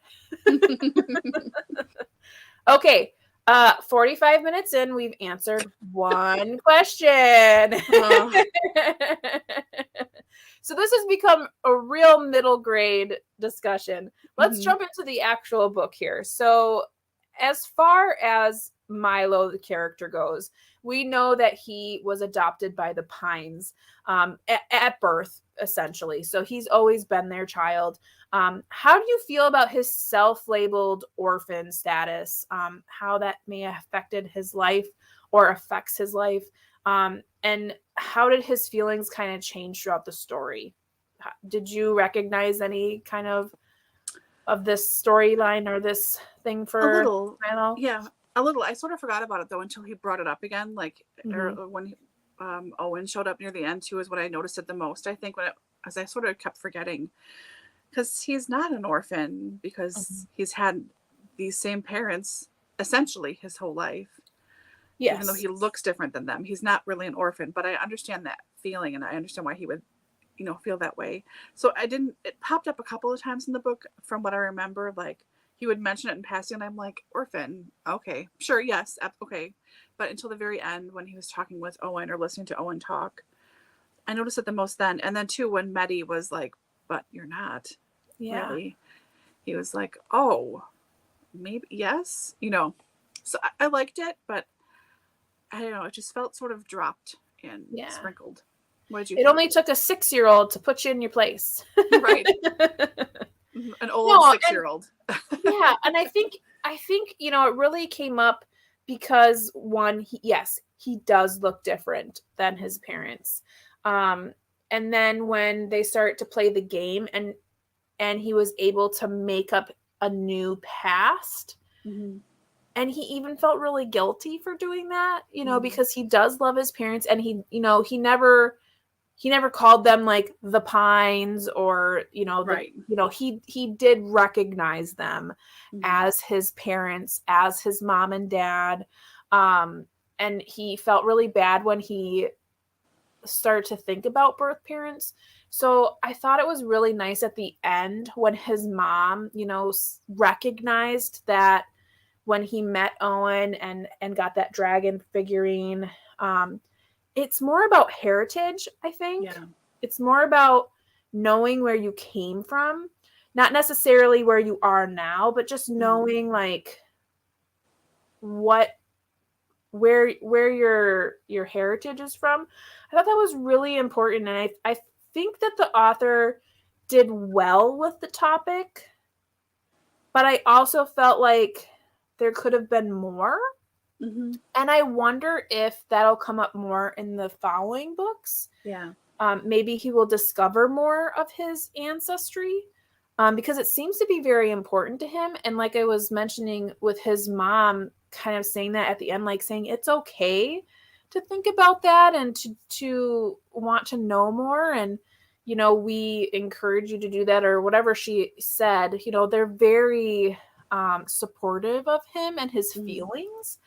Okay. 45 minutes in, we've answered one question. Oh. So this has become a real middle grade discussion. Let's jump into the actual book here. So as far as Milo, the character, goes, we know that he was adopted by the Pines at birth, essentially. So he's always been their child. How do you feel about his self-labeled orphan status? How that may have affected his life or affects his life? And how did his feelings kind of change throughout the story? Did you recognize any kind of this storyline or this thing for a little? Milo? Yeah, a little. I sort of forgot about it though until he brought it up again. Like when Owen showed up near the end too, is when I noticed it the most. I think as I sort of kept forgetting, because he's not an orphan, because he's had these same parents essentially his whole life. Yes. Even though he looks different than them, he's not really an orphan. But I understand that feeling, and I understand why he would, feel that way. So it popped up a couple of times in the book from what I remember. Like he would mention it in passing, and I'm like, orphan, okay, sure, yes, okay. But until the very end, when he was talking with Owen or listening to Owen talk, I noticed it the most then. And then too, when Meddy was like, but you're not really. He was like, oh, maybe, yes. So I liked it, but I don't know, it just felt sort of dropped and sprinkled. What did you think? Only took a 6-year-old to put you in your place. Right. An old 6-year-old. Yeah, and I think it really came up because one, he does look different than his parents. And then when they start to play the game and he was able to make up a new past, and he even felt really guilty for doing that, because he does love his parents, and he never called them like the Pines or, he did recognize them as his parents, as his mom and dad. And he felt really bad when he started to think about birth parents. So I thought it was really nice at the end when his mom, recognized that when he met Owen and got that dragon figurine. It's more about heritage, I think. Yeah. It's more about knowing where you came from, not necessarily where you are now, but just knowing like where your heritage is from. I thought that was really important, and I think that the author did well with the topic, but I also felt like there could have been more. And I wonder if that'll come up more in the following books. Yeah. Maybe he will discover more of his ancestry, because it seems to be very important to him. And like I was mentioning with his mom kind of saying that at the end, like saying it's okay to think about that and to want to know more. And, we encourage you to do that, or whatever she said. They're very supportive of him and his feelings.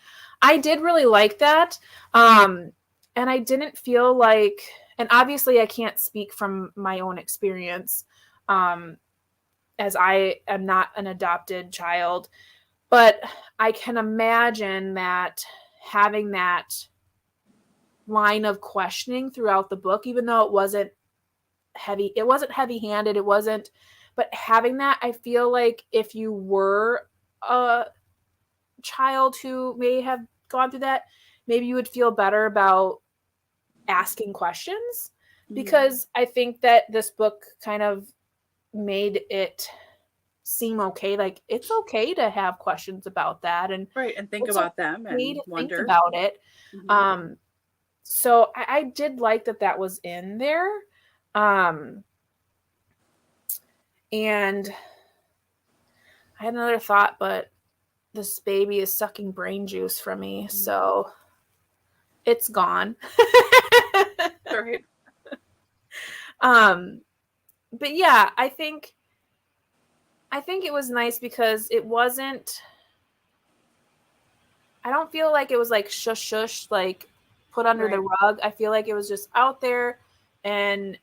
I did really like that. And I didn't feel like, and obviously I can't speak from my own experience, as I am not an adopted child, but I can imagine that having that line of questioning throughout the book, even though it wasn't heavy-handed, but having that, I feel like if you were a child who may have gone through that, maybe you would feel better about asking questions, because I think that this book kind of made it seem okay. Like, it's okay to have questions about that, and right, and think about them and wonder. Think about it. So I did like that was in there. And I had another thought, but this baby is sucking brain juice from me, so it's gone. Right. But yeah, I think it was nice because it wasn't, I don't feel like it was like shush, like put under the rug. I feel like it was just out there, and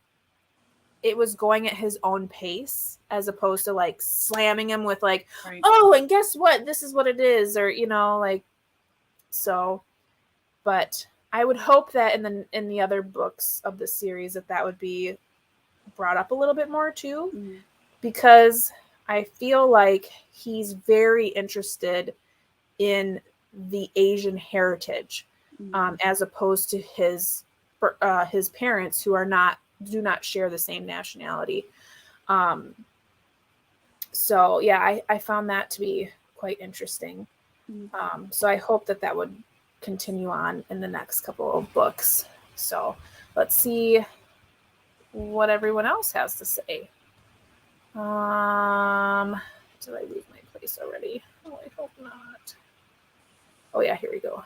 it was going at his own pace, as opposed to like slamming him with like, oh, and guess what? This is what it is. Or, like, so, but I would hope that in the other books of the series that would be brought up a little bit more too, because I feel like he's very interested in the Asian heritage, as opposed to his parents, who do not share the same nationality. So yeah, I found that to be quite interesting. So I hope that would continue on in the next couple of books. So let's see what everyone else has to say. Did I lose my place already? Oh, I hope not. Oh yeah, here we go.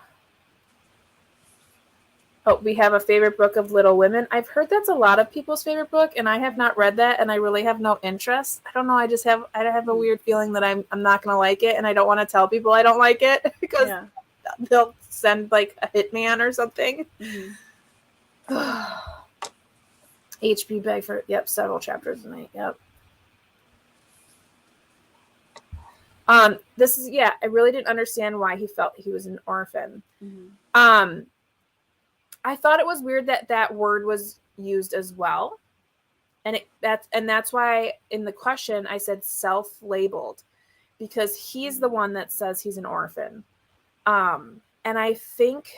Oh, we have a favorite book of Little Women. I've heard that's a lot of people's favorite book, and I have not read that, and I really have no interest. I don't know. I have a weird feeling that I'm not gonna like it, and I don't want to tell people I don't like it because they'll send like a hitman or something. H.P. Bedford. Yep, several chapters tonight. Yep. This is, I really didn't understand why he felt he was an orphan. I thought it was weird that word was used as well. And that's why in the question I said self-labeled, because he's the one that says he's an orphan. And I think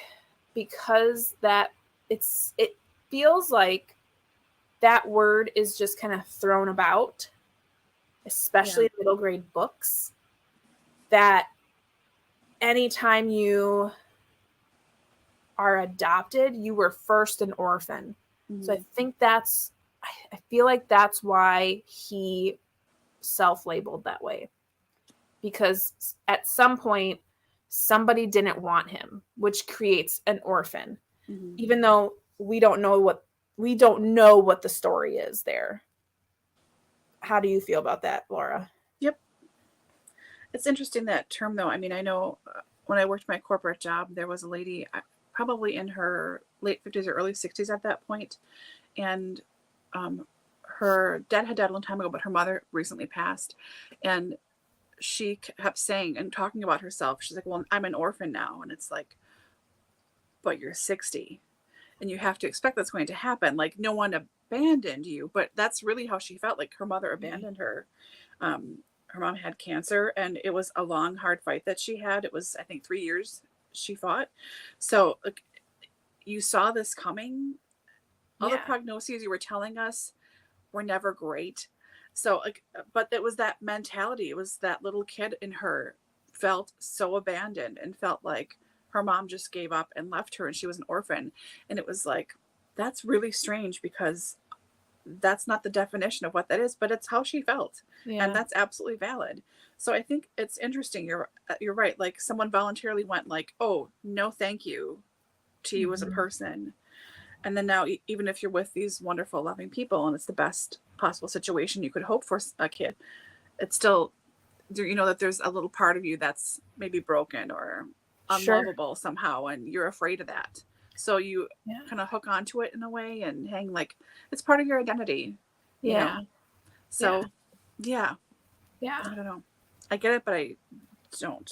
because that it feels like that word is just kind of thrown about, especially in middle grade books, that anytime you are adopted, you were first an orphan. So I think I feel like that's why he self-labeled that way, because at some point somebody didn't want him, which creates an orphan, even though we don't know what the story is there. How do you feel about that, Laura? Yep. It's interesting, that term, though. I mean, I know when I worked my corporate job, there was a lady probably in her late 50s or early 60s at that point, and her dad had died a long time ago, but her mother recently passed, and she kept saying and talking about herself. She's like, well, I'm an orphan now. And it's like, but you're 60 and you have to expect that's going to happen. Like, no one abandoned you, but that's really how she felt. Like, her mother abandoned her. Her mom had cancer, and it was a long, hard fight that she had. It was, I think, 3 years she fought. So like, you saw this coming. All the prognoses you were telling us were never great. So like, but it was that mentality. It was that little kid in her felt so abandoned and felt like her mom just gave up and left her, and she was an orphan. And it was like, that's really strange, because that's not the definition of what that is, but it's how she felt. And that's absolutely valid. So I think it's interesting. You're right. Like, someone voluntarily went like, oh, no, thank you to you as a person. And then now, even if you're with these wonderful, loving people, and it's the best possible situation you could hope for a kid, it's still, that there's a little part of you that's maybe broken or unlovable somehow, and you're afraid of that. So you kind of hook onto it in a way and hang, like it's part of your identity. You know? So I don't know. I get it, but I don't.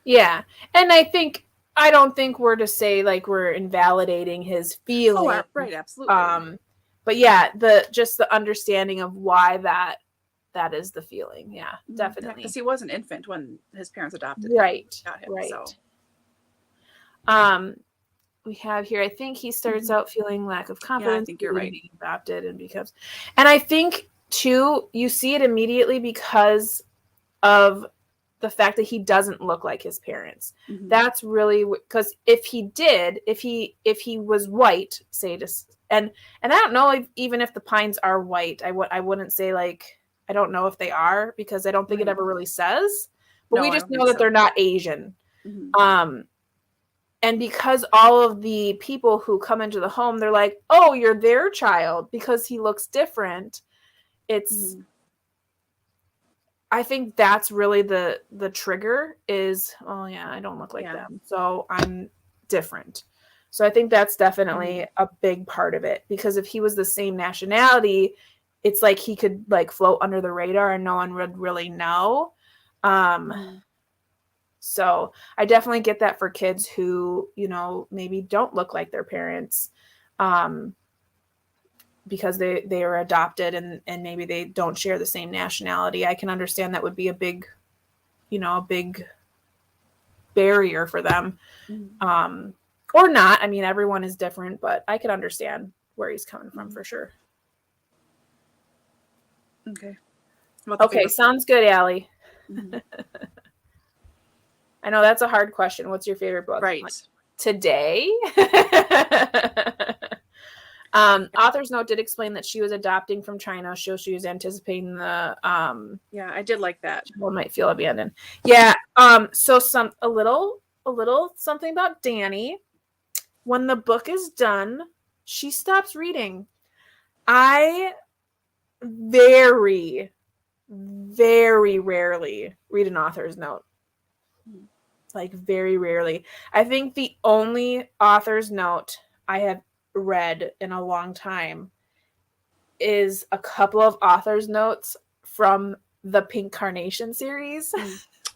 Yeah. And I don't think we're to say like we're invalidating his feelings. Oh, right, absolutely. But yeah, the understanding of why that is the feeling. Yeah, definitely. Because he was an infant when his parents adopted him. Right. Got him, right. So. we have here, I think he starts out feeling lack of confidence. I think you're right. Being adopted and I think too, you see it immediately because of the fact that he doesn't look like his parents. Mm-hmm. That's really because if he was white, say and I don't know even if the Pines are white. I wouldn't say like, I don't know if they are because I don't think it ever really says, but we just know that they're not Asian. Mm-hmm. And because all of the people who come into the home, they're like, oh, you're their child because he looks different. It's, I think that's really the trigger is, oh yeah, I don't look like them. So I'm different. So I think that's definitely a big part of it, because if he was the same nationality, it's like he could like float under the radar and no one would really know. So I definitely get that for kids who, you know, maybe don't look like their parents, because they are adopted and maybe they don't share the same nationality. I can understand that would be a big barrier for them. Or not. I mean, everyone is different, but I can understand where he's coming from for sure. Okay, sounds good, Allie. I know that's a hard question. What's your favorite book? Right. Like, today? Author's note did explain that she was adopting from China, so she was anticipating the I did like that. One might feel abandoned. Yeah. So a little something about Dani. When the book is done, she stops reading. I very, very rarely read an author's note. Like very rarely. I think the only author's note I have read in a long time is a couple of author's notes from the Pink Carnation series.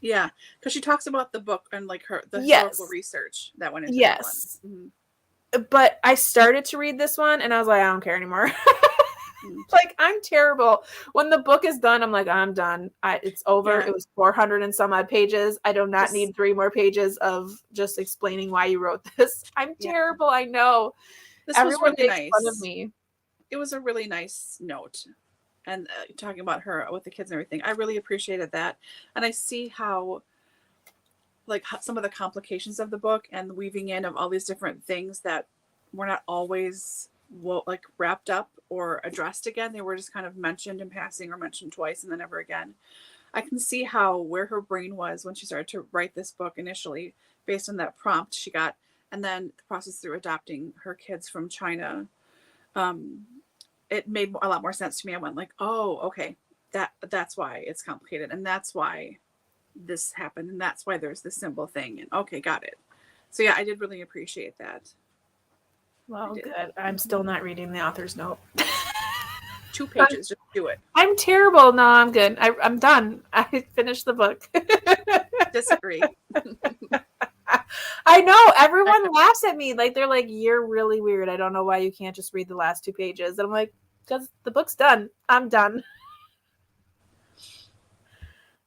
Yeah, because she talks about the book and like the historical research that went into that one. But I started to read this one and I was like, I don't care anymore. Like, I'm terrible. When the book is done, I'm like, I'm done. It's over. It was 400 and some odd pages. I do not need 3 more pages of just explaining why you wrote this. I'm terrible. I know. Everyone was really makes nice. fun of me. It was a really nice note. And talking about her with the kids and everything, I really appreciated that. And I see how, like, some of the complications of the book and the weaving in of all these different things that were not always like wrapped up or addressed again. They were just kind of mentioned in passing or mentioned twice and then never again. I can see where her brain was when she started to write this book initially based on that prompt she got, and then the process through adopting her kids from China. It made a lot more sense to me. I went like, oh, okay, that's why it's complicated, and that's why this happened, and that's why there's this symbol thing, and okay, got it. So yeah, I did really appreciate that. Well, good. I'm still not reading the author's note. 2 pages, just do it. I'm terrible. No, I'm good. I'm done. I finished the book. Disagree. I know. Everyone laughs at me. Like, they're like, you're really weird. I don't know why you can't just read the last 2 pages. And I'm like, because the book's done. I'm done.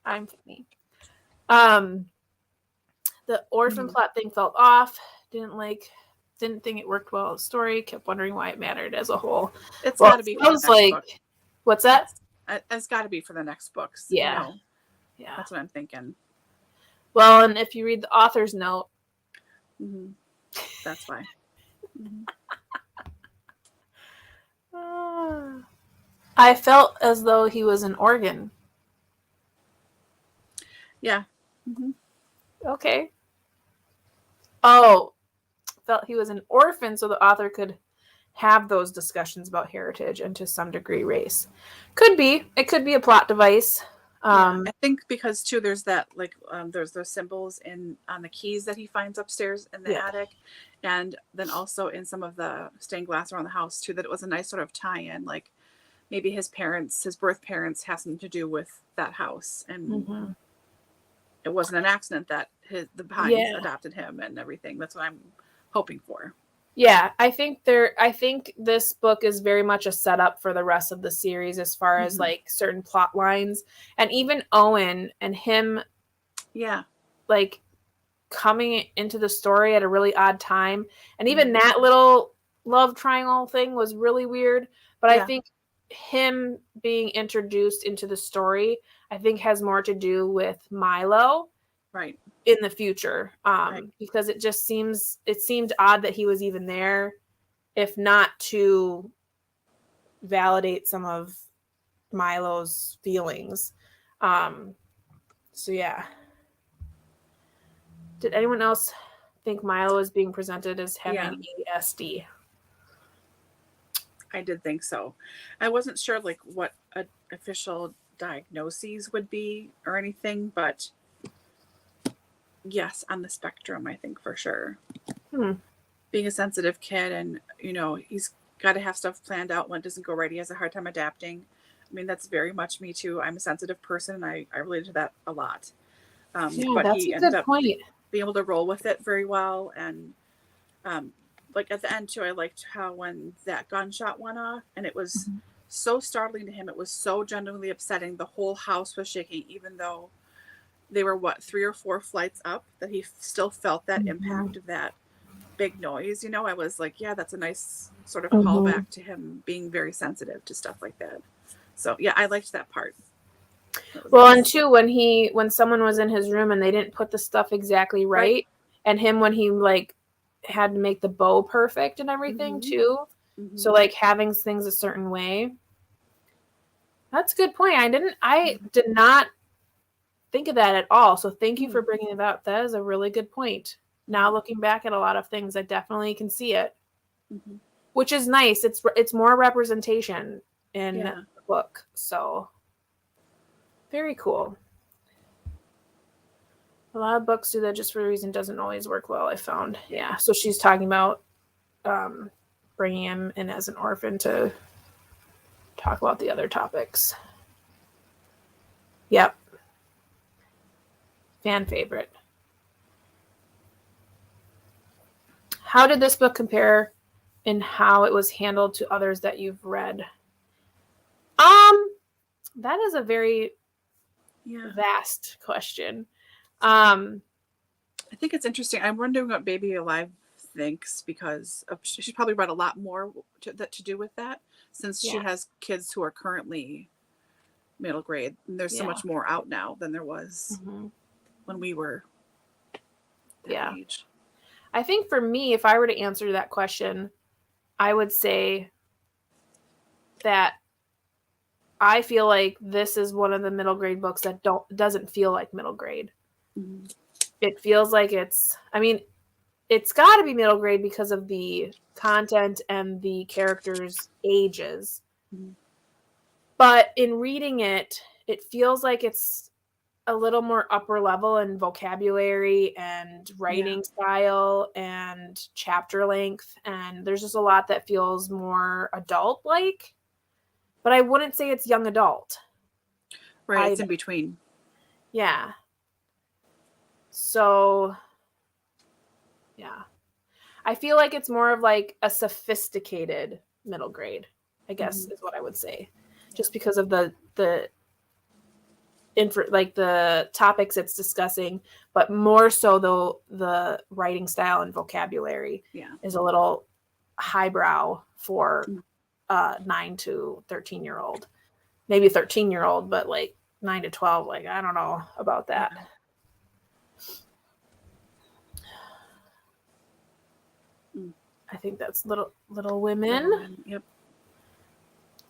I'm funny. The orphan plot thing felt off. Didn't think it worked well as a story. Kept wondering why it mattered as a whole. It's got to be for the next book. What's that? It's got to be for the next books. Yeah. You know? Yeah. That's what I'm thinking. Well, and if you read the author's note. That's why. I felt as though he was an organ. Yeah. Okay. Oh, felt he was an orphan so the author could have those discussions about heritage and to some degree race. Could be. It could be a plot device. I think because too there's that like there's those symbols on the keys that he finds upstairs in the attic, and then also in some of the stained glass around the house too, that it was a nice sort of tie-in, like maybe his birth parents has something to do with that house, and it wasn't an accident that the Pines adopted him and everything. That's what I'm hoping for. Yeah, I think this book is very much a setup for the rest of the series as far as like certain plot lines, and even Owen and him. Yeah. Like, coming into the story at a really odd time. And even that little love triangle thing was really weird. But I think him being introduced into the story, I think has more to do with Milo. Right. In the future. Because it seemed odd that he was even there, if not to validate some of Milo's feelings. So yeah. Did anyone else think Milo is being presented as having ASD? I did think so. I wasn't sure like what official diagnoses would be or anything, but yes, on the spectrum, I think for sure. Being a sensitive kid, and he's got to have stuff planned out when it doesn't go right. He has a hard time adapting. I mean, that's very much me too. I'm a sensitive person, and I relate to that a lot. But that's he a ended good up point. being able to roll with it very well. And like at the end too, I liked how when that gunshot went off, and it was so startling to him. It was so genuinely upsetting. The whole house was shaking, even though they were 3 or 4 flights up, that he still felt that impact of that big noise. I was like, yeah, that's a nice sort of callback to him being very sensitive to stuff like that. So yeah, I liked that part. Well, nice. And too, when someone was in his room and they didn't put the stuff exactly right. And him when he like had to make the bow perfect and everything too. So like having things a certain way. That's a good point. I did not think of that at all. So thank you for bringing it up. That is a really good point. Now looking back at a lot of things, I definitely can see it, which is nice. It's more representation in the book. So very cool. A lot of books do that just for a reason. Doesn't always work well, I found. Yeah. So she's talking about bringing him in as an orphan to talk about the other topics. Yep. Fan favorite. How did this book compare in how it was handled to others that you've read? That is a very vast question. I think it's interesting. I'm wondering what Baby Alive thinks, because she's probably read a lot more to do with that, since she has kids who are currently middle grade. And there's so much more out now than there was when we were that age. I think for me, if I were to answer that question, I would say that I feel like this is one of the middle grade books that doesn't feel like middle grade. It feels like it's got to be middle grade because of the content and the characters' ages. But in reading it, it feels like it's a little more upper level in vocabulary and writing style and chapter length. And there's just a lot that feels more adult-like. But I wouldn't say it's young adult. Right, it's in between. Yeah. So, yeah. I feel like it's more of like a sophisticated middle grade, I guess is what I would say. Just because of the topics it's discussing, but more so though the writing style and vocabulary is a little highbrow for 9 to 13-year-old, maybe 13-year-old, but like 9 to 12, like I don't know about that. I think that's Little Women. Yep.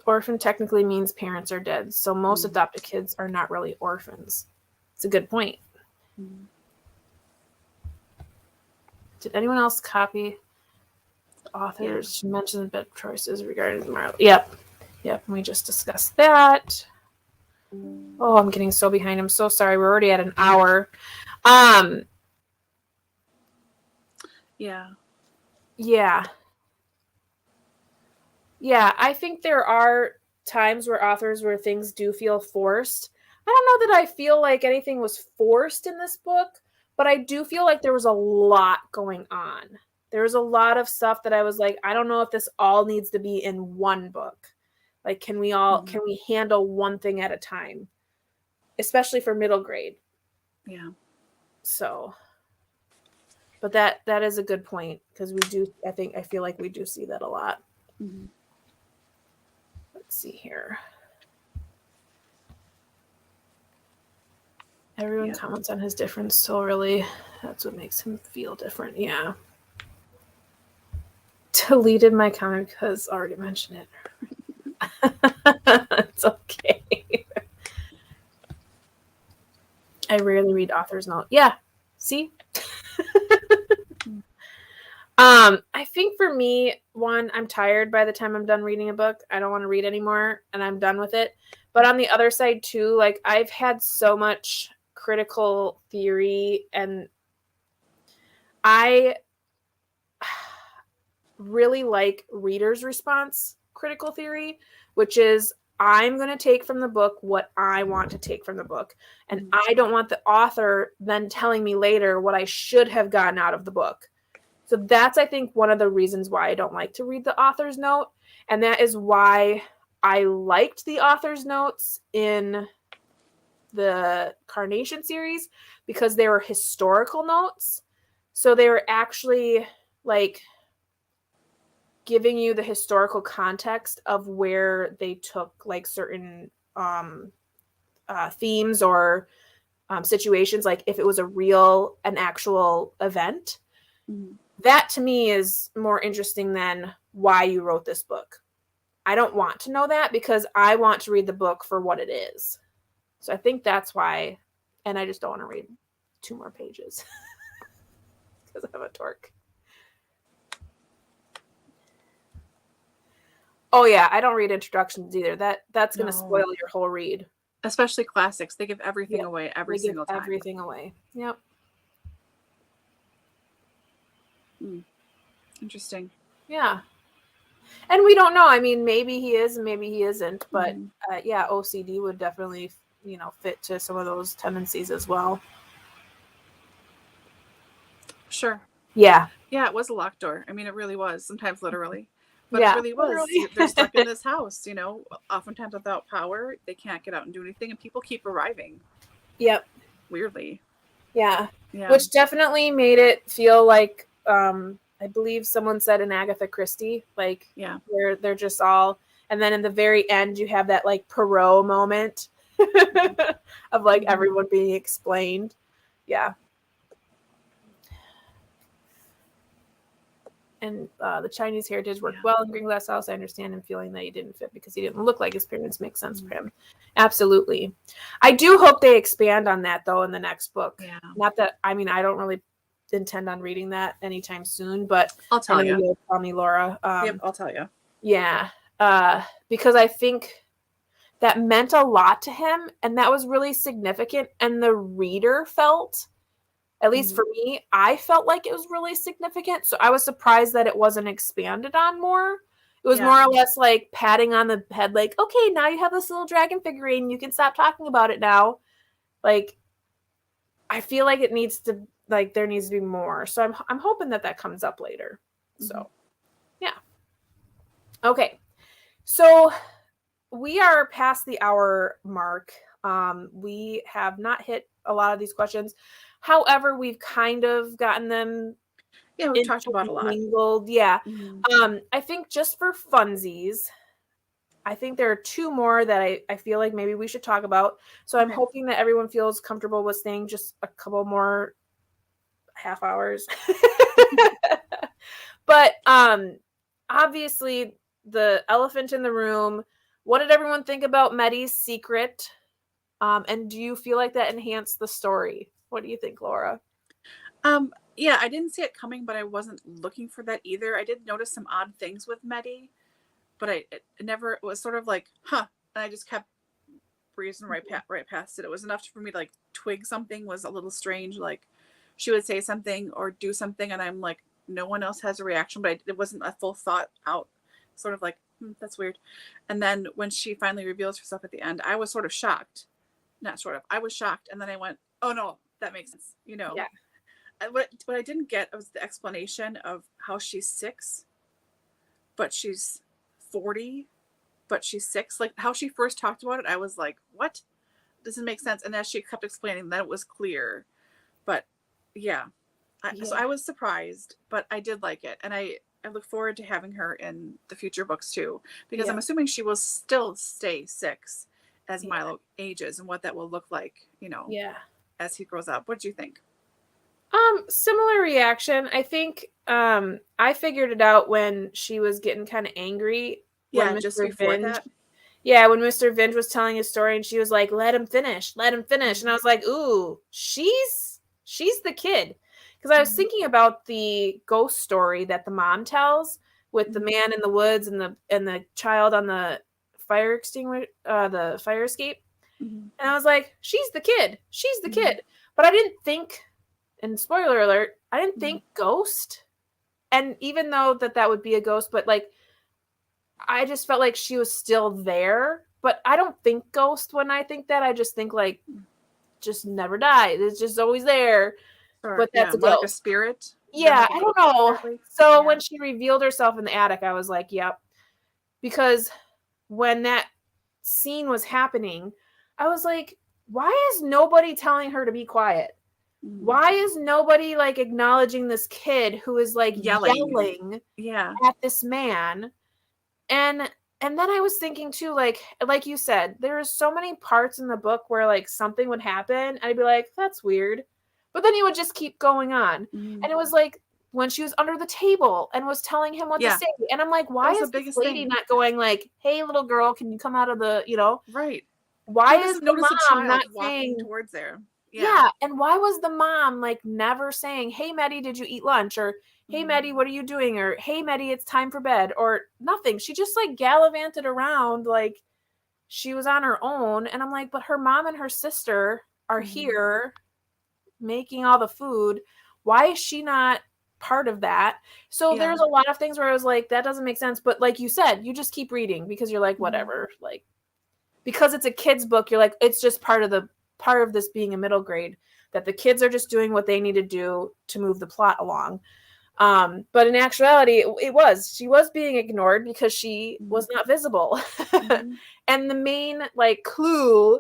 Orphan technically means parents are dead, so most adopted kids are not really orphans. It's a good point. Did anyone else copy the authors? She mentioned bed choices regarding Marley. Yep. We just discussed that. Oh, I'm getting so behind. I'm so sorry. We're already at an hour. Yeah, I think there are times where things do feel forced. I don't know that I feel like anything was forced in this book, but I do feel like there was a lot going on. There was a lot of stuff that I was like, I don't know if this all needs to be in one book. Like, can we handle one thing at a time? Especially for middle grade. Yeah. So, But that is a good point, because I feel like we do see that a lot. Mm-hmm. Let's see here. Everyone comments on his difference, so really that's what makes him feel different. Yeah. Deleted my comment because I already mentioned it. It's okay. I rarely read author's note. Yeah. See? I think for me, one, I'm tired by the time I'm done reading a book. I don't want to read anymore, and I'm done with it. But on the other side too, like, I've had so much critical theory, and I really like reader's response critical theory, which is, I'm going to take from the book what I want to take from the book. And I don't want the author then telling me later what I should have gotten out of the book. So that's, I think, one of the reasons why I don't like to read the author's note. And that is why I liked the author's notes in the Carnation series, because they were historical notes. So they were actually like giving you the historical context of where they took like certain themes or situations, like if it was an actual event. Mm-hmm. That to me is more interesting than why you wrote this book. I don't want to know that, because I want to read the book for what it is. So I think that's why, and I just don't want to read 2 more pages because I'm a dork. Oh yeah, I don't read introductions either. That's going to spoil your whole read. Especially classics. They give everything away every single time. Everything away. Yep. Interesting. Yeah. And we don't know. I mean, maybe he is, maybe he isn't. But yeah, OCD would definitely, fit to some of those tendencies as well. Sure. Yeah. Yeah, it was a locked door. I mean, it really was. Sometimes literally. But it really was. Literally. They're stuck in this house, oftentimes without power. They can't get out and do anything. And people keep arriving. Yep. Weirdly. Yeah. Which definitely made it feel like, I believe someone said in Agatha Christie, like, where they're just all, and then in the very end, you have that like Perot moment of like everyone being explained. Yeah. And the Chinese heritage worked well in Green Glass House. I understand him feeling that he didn't fit because he didn't look like his parents. Makes sense for him. Absolutely. I do hope they expand on that, though, in the next book. Yeah. Not that, I mean, I don't really intend on reading that anytime soon, but I'll tell you. You'll tell me, Laura. Yep, I'll tell you. Yeah. Because I think that meant a lot to him, and that was really significant. And the reader felt, at least for me, I felt like it was really significant. So I was surprised that it wasn't expanded on more. It was more or less like patting on the head, like, okay, now you have this little dragon figurine. You can stop talking about it now. Like, I feel like it needs to, like, there needs to be more. So I'm hoping that comes up later. So, yeah. Okay. So we are past the hour mark. We have not hit a lot of these questions. However, we've kind of gotten them. Yeah, we've talked about a lot. Yeah. I think just for funsies, I think there are 2 more that I feel like maybe we should talk about. So I'm hoping that everyone feels comfortable with staying just a couple more half hours. But obviously, the elephant in the room. What did everyone think about Meddy's secret? And do you feel like that enhanced the story? What do you think, Laura? Yeah, I didn't see it coming, but I wasn't looking for that either. I did notice some odd things with Meddy, but it was sort of like, huh. And I just kept breezing right past it. It was enough for me to like twig something was a little strange. Like she would say something or do something, and I'm like, no one else has a reaction, but it wasn't a full thought out. Sort of like, that's weird. And then when she finally reveals herself at the end, I was sort of shocked. Not sort of. I was shocked, and then I went, oh no, that makes sense. Yeah. What I didn't get was the explanation of how she's 6, but she's 40, but she's 6. Like how she first talked about it, I was like, what? Doesn't make sense. And as she kept explaining, then it was clear. But yeah, So I was surprised, but I did like it. And I look forward to having her in the future books too, because I'm assuming she will still stay 6 as Milo ages, and what that will look like, as he grows up. What do you think? Similar reaction. I think I figured it out when she was getting kind of angry. Yeah, just before that. Yeah, when Mr. Vinge was telling his story and she was like, let him finish. And I was like, ooh, she's the kid. Because I was thinking about the ghost story that the mom tells with the man in the woods and the child on the fire extinguisher, the fire escape. And I was like, she's the kid. She's the kid. But I didn't think, and spoiler alert, I didn't think ghost. And even though that would be a ghost, but like, I just felt like she was still there, but I don't think ghost when I think that. I just think like, just never died. It's just always there. Or, but that's a ghost. Like a spirit. Yeah, I don't know. So when she revealed herself in the attic, I was like, yep. Because when that scene was happening, I was like, why is nobody telling her to be quiet? Why is nobody like acknowledging this kid who is like yelling at this man? And then I was thinking too, like you said, there are so many parts in the book where like something would happen and I'd be like, that's weird. But then he would just keep going on. And it was like when she was under the table and was telling him what to say. And I'm like, why is this lady not going like, hey, little girl, can you come out of the, Right. Why is the mom not saying towards there? Yeah. And why was the mom like never saying, hey, Maddie, did you eat lunch? Or hey, Maddie, what are you doing? Or hey, Maddie, it's time for bed. Or nothing. She just like gallivanted around like she was on her own. And I'm like, but her mom and her sister are here making all the food. Why is she not part of that? So there's a lot of things where I was like, that doesn't make sense. But like you said, you just keep reading because you're like, whatever. Like, because it's a kid's book, you're like, it's just part of this being a middle grade, that the kids are just doing what they need to do to move the plot along. But in actuality, she was being ignored because she was not visible. And the main like clue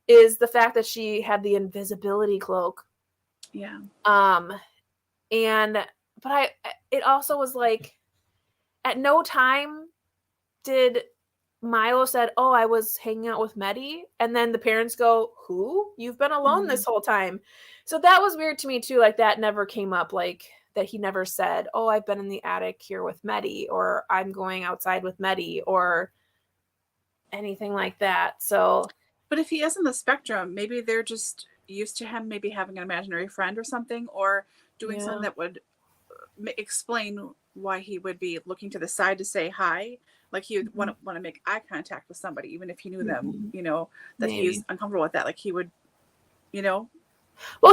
is the fact that she had the invisibility cloak. Yeah. But it also was like, at no time did Milo said, oh, I was hanging out with Meddy. And then the parents go, who? You've been alone this whole time. So that was weird to me too. Like that never came up, like that he never said, oh, I've been in the attic here with Meddy, or I'm going outside with Meddy, or anything like that. So, but if he is on the spectrum, maybe they're just used to him maybe having an imaginary friend or something, or doing something that would explain why he would be looking to the side to say hi. Like he would want to make eye contact with somebody, even if he knew them, that he's uncomfortable with that. Like he would, Well,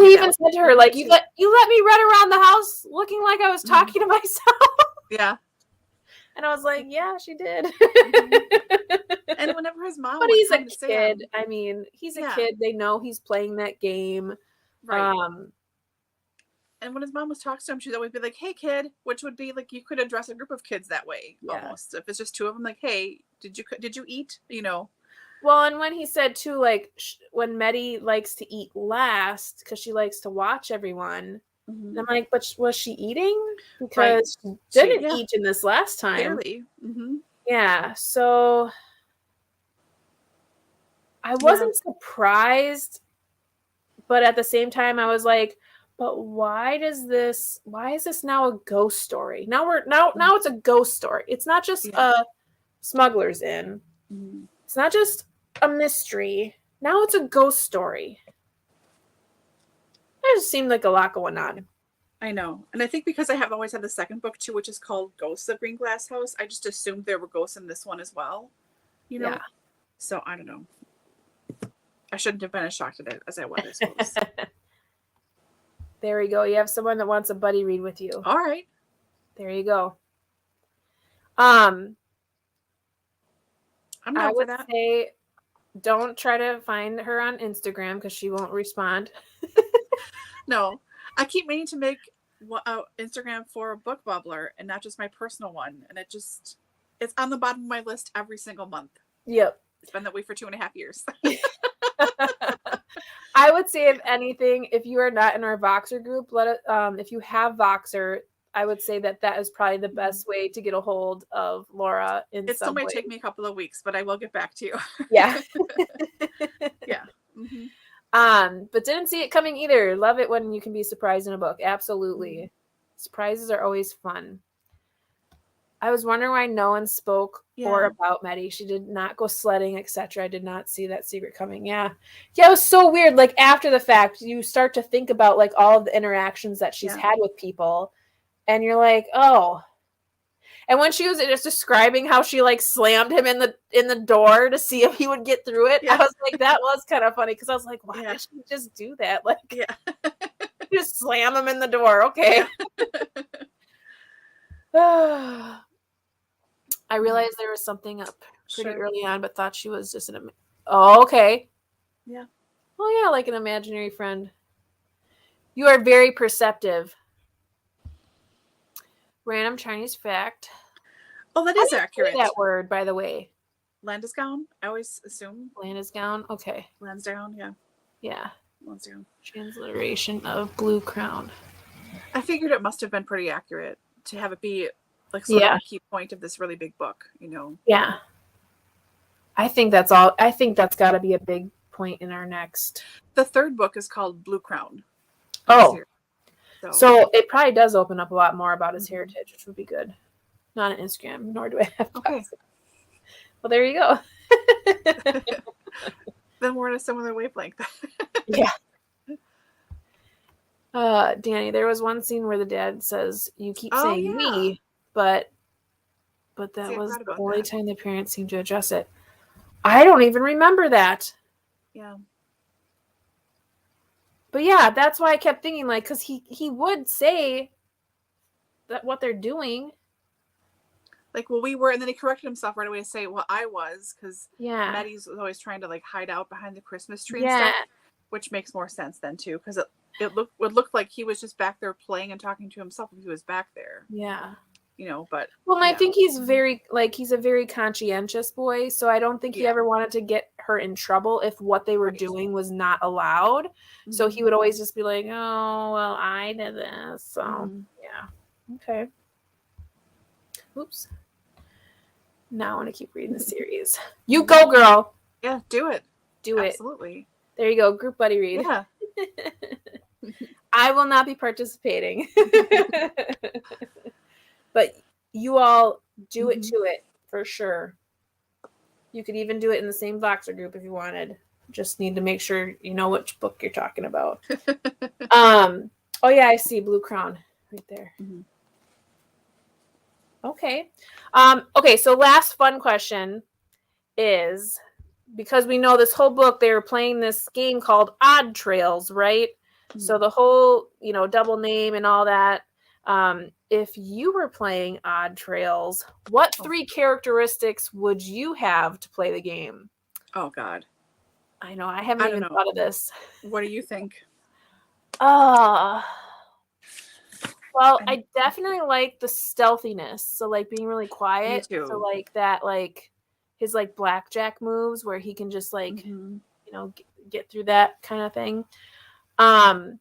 he even said to her, like, you let me run around the house looking like I was talking to myself. Yeah. And I was like, yeah, she did. And whenever his mom, but he's a kid. I mean, he's a kid. They know he's playing that game. Right. And when his mom was talking to him, she'd always be like, hey, kid, which would be like, you could address a group of kids that way almost. If it's just two of them, like, hey, did you eat? Well, and when he said too, like when Meddy likes to eat last because she likes to watch everyone. And I'm like, but was she eating? Because she didn't eat in this last time. Clearly. Yeah. So I wasn't surprised, but at the same time, I was like, but why is this now a ghost story? Now it's a ghost story. It's not just a Smuggler's Inn. It's not just a mystery. Now it's a ghost story. There just seemed like a lot going on. I know. And I think because I have always had the second book too, which is called Ghosts of Green Glass House, I just assumed there were ghosts in this one as well. Yeah. So I don't know. I shouldn't have been as shocked at it as I was, I suppose. There you go. You have someone that wants a buddy read with you. All right. There you go. I'm not I would for that. say don't try to find her on Instagram because she won't respond. No. I keep meaning to make Instagram for a book bubbler and not just my personal one. And it's on the bottom of my list every single month. Yep. It's been that way for 2.5 years. I would say, if anything, if you are not in our Voxer group, if you have Voxer, I would say that is probably the best way to get a hold of Laura in It still some way. might take me a couple of weeks, but I will get back to you. Yeah. Yeah. Mm-hmm. But didn't see it coming either. Love it when you can be surprised in a book. Absolutely. Mm-hmm. Surprises are always fun. I was wondering why no one spoke or about Maddie. She did not go sledding, etc. I did not see that secret coming. Yeah. Yeah, it was so weird. Like, after the fact, you start to think about like all of the interactions that she's had with people, and you're like, oh. And when she was just describing how she like slammed him in the door to see if he would get through it, I was like, that was kind of funny, because I was like, why did she just do that? Like, just slam him in the door. Okay. I realized there was something up pretty early on, but thought she was just okay. Yeah. Oh yeah, like an imaginary friend. You are very perceptive. Random Chinese fact. Oh, that is accurate. Say that word, by the way. Landesgown? I always assume. Landesgown? Okay. Lansdowne, yeah. Yeah. Lansdowne. Transliteration of Blue Crown. I figured it must have been pretty accurate to have it be like sort of a key point of this really big book, you know. Yeah. I think that's all. I think that's got to be a big point in our next. The third book is called Blue Crown. Oh. So it probably does open up a lot more about his heritage, which would be good. Not on Instagram, nor do I have. Okay. Well, there you go. Then we're in a similar wavelength. Yeah. Dani, there was one scene where the dad says, "You keep saying we," but that was the only time the parents seemed to address it. I don't even remember that. Yeah. But yeah, that's why I kept thinking, like, because he would say that what they're doing. Like, well, we were, and then he corrected himself right away to say, well, I was, because Maddie's always trying to like hide out behind the Christmas tree and stuff, which makes more sense then too, because it looked like he was just back there playing and talking to himself if he was back there. Yeah. You know, but well, and I think he's a very conscientious boy, so I don't think he ever wanted to get her in trouble if what they were doing was not allowed. Mm-hmm. So he would always just be like, "Oh, well, I did this." So yeah, okay. Oops. Now I want to keep reading the series. You go, girl. Yeah, do it. Do it. Absolutely. There you go. Group buddy read. Yeah. I will not be participating. But you all do it to it for sure. You could even do it in the same Voxer group if you wanted. Just need to make sure you know which book you're talking about. Oh yeah, I see Blue Crown right there. Mm-hmm. Okay. Okay, so last fun question is, because we know this whole book they were playing this game called Odd Trails, right? Mm-hmm. So the whole, double name and all that. If you were playing Odd Trails, what 3 characteristics would you have to play the game? Oh God. I know, I haven't even thought of this. What do you think? Well, I definitely like the stealthiness. So like being really quiet. Me too. So like that, like his like blackjack moves where he can just like, get through that kind of thing. And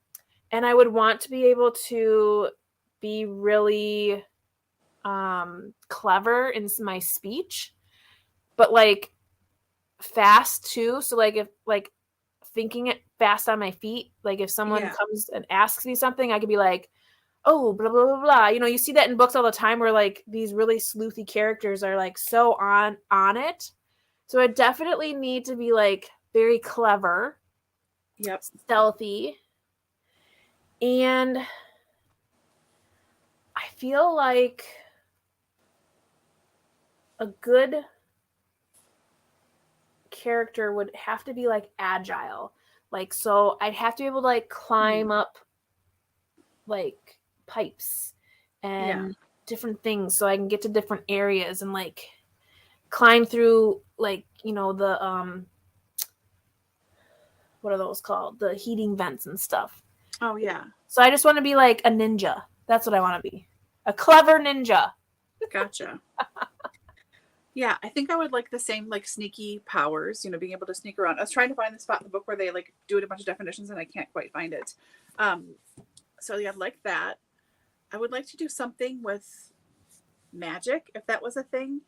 I would want to be able to be really clever in my speech, but like fast too. So like if like thinking it fast on my feet, like if someone comes and asks me something, I could be like, oh, blah, blah, blah, blah. You see that in books all the time where like these really sleuthy characters are like so on it. So I definitely need to be like very clever, stealthy, and I feel like a good character would have to be like agile. Like, so I'd have to be able to like climb up like pipes and different things so I can get to different areas and like climb through like, the what are those called? The heating vents and stuff. Oh yeah. So I just want to be like a ninja. That's what I want to be. A clever ninja. Gotcha. Yeah, I think I would like the same like sneaky powers, being able to sneak around. I was trying to find the spot in the book where they like do it a bunch of definitions and I can't quite find it. So yeah, I'd like that. I would like to do something with magic if that was a thing,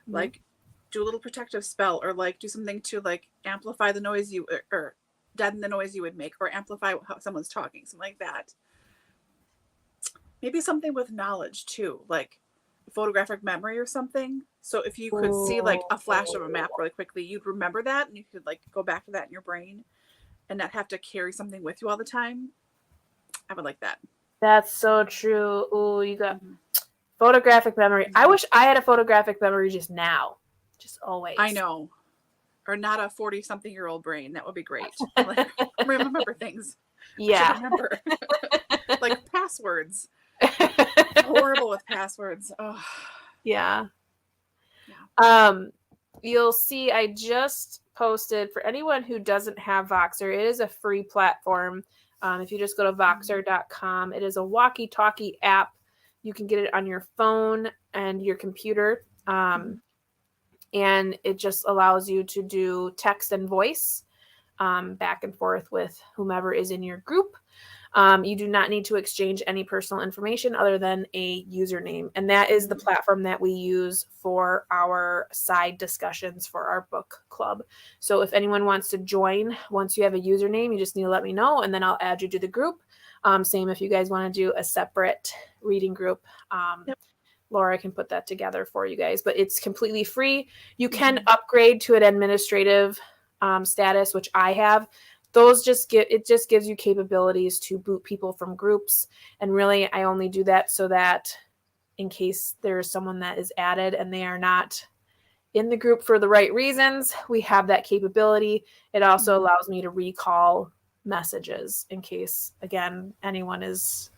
like do a little protective spell or like do something to like amplify the noise or deaden the noise you would make or amplify how someone's talking, something like that. Maybe something with knowledge too, like photographic memory or something. So if you could see like a flash of a map really quickly, you'd remember that and you could like go back to that in your brain and not have to carry something with you all the time. I would like that. That's so true. Ooh, you got photographic memory. I wish I had a photographic memory just now. Just always. I know. Or not a 40-something-year-old brain. That would be great. Like, remember things. Yeah. Remember. Like passwords. Horrible with passwords. Oh. Yeah. You'll see I just posted, for anyone who doesn't have Voxer, it is a free platform. If you just go to Voxer.com, it is a walkie-talkie app. You can get it on your phone and your computer. And it just allows you to do text and voice back and forth with whomever is in your group. You do not need to exchange any personal information other than a username. And that is the platform that we use for our side discussions for our book club. So if anyone wants to join, once you have a username, you just need to let me know and then I'll add you to the group. Same if you guys want to do a separate reading group. Laura can put that together for you guys, but it's completely free. You can upgrade to an administrative status, which I have. Those just gives you capabilities to boot people from groups. And really, I only do that so that in case there's someone that is added and they are not in the group for the right reasons, we have that capability. It also allows me to recall messages in case, again, anyone is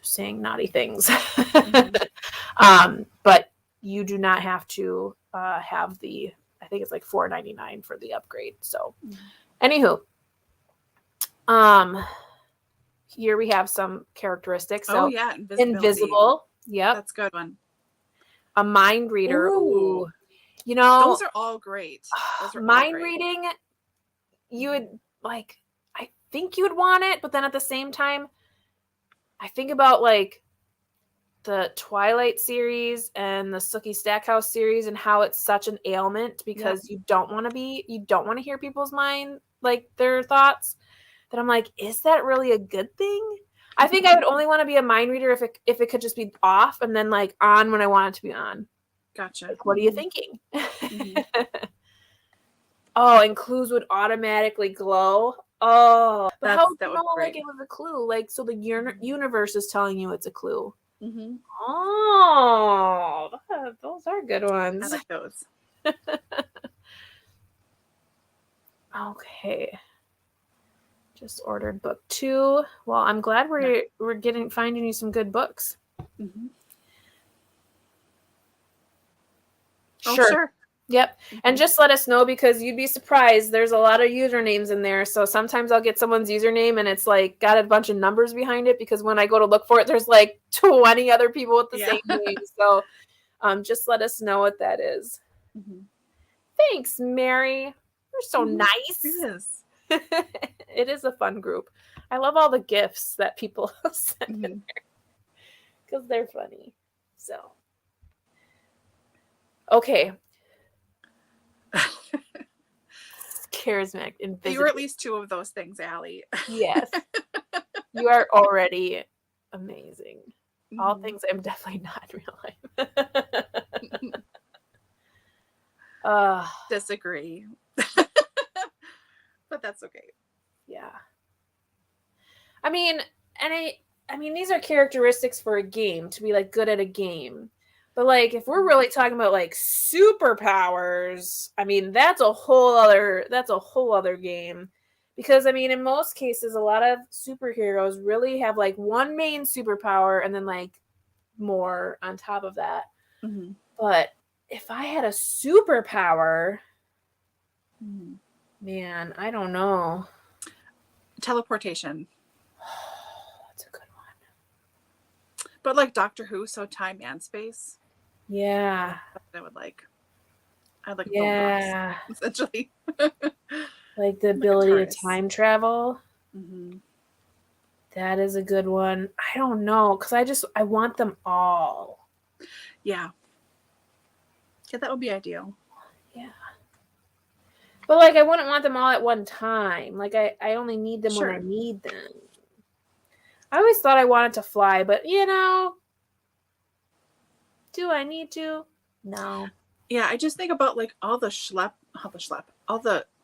saying naughty things. But you do not have to have the, I think it's like $4.99 for the upgrade. So anywho, here we have some characteristics. So invisible. Yep. That's a good one. A mind reader. Ooh. Those are all great. Mind reading, you would like, I think you would want it, but then at the same time, I think about like the Twilight series and the Sookie Stackhouse series and how it's such an ailment because you don't want to hear people's mind, like their thoughts. That I'm like, is that really a good thing? I think I would only want to be a mind reader if it could just be off and then like on when I want it to be on. Gotcha. Like, what are you thinking? Oh, and clues would automatically glow. Oh, but how would you know like it was a clue? Like, so the universe is telling you it's a clue. Oh, those are good ones. I like those. Okay. Just ordered book 2. Well, I'm glad we're finding you some good books. Sure. Yep. And just let us know because you'd be surprised. There's a lot of usernames in there. So sometimes I'll get someone's username and it's like got a bunch of numbers behind it because when I go to look for it, there's like 20 other people with the same name. So just let us know what that is. Thanks, Mary. You're so nice. Yes. It is a fun group. I love all the gifts that people send in there because they're funny. So, okay. Charismatic, invisible. You were at least 2 of those things, Allie. Yes. You are already amazing. All things I'm definitely not in real life. Disagree. But that's okay. Yeah. I mean, these are characteristics for a game to be like good at a game. But like if we're really talking about like superpowers, I mean, that's a whole other game. Because I mean, in most cases a lot of superheroes really have like one main superpower and then like more on top of that. But if I had a superpower, man, I don't know. Teleportation. That's a good one. But like Doctor Who, so time and space. Yeah. That's what I would like. I'd like a phone box, essentially. Like the ability to time travel. Mm-hmm. That is a good one. I don't know, because I want them all. Yeah. Yeah, that would be ideal. Yeah. But like I wouldn't want them all at one time. Like I only need them when I need them. I always thought I wanted to fly, but do I need to? No. Yeah, I just think about like all the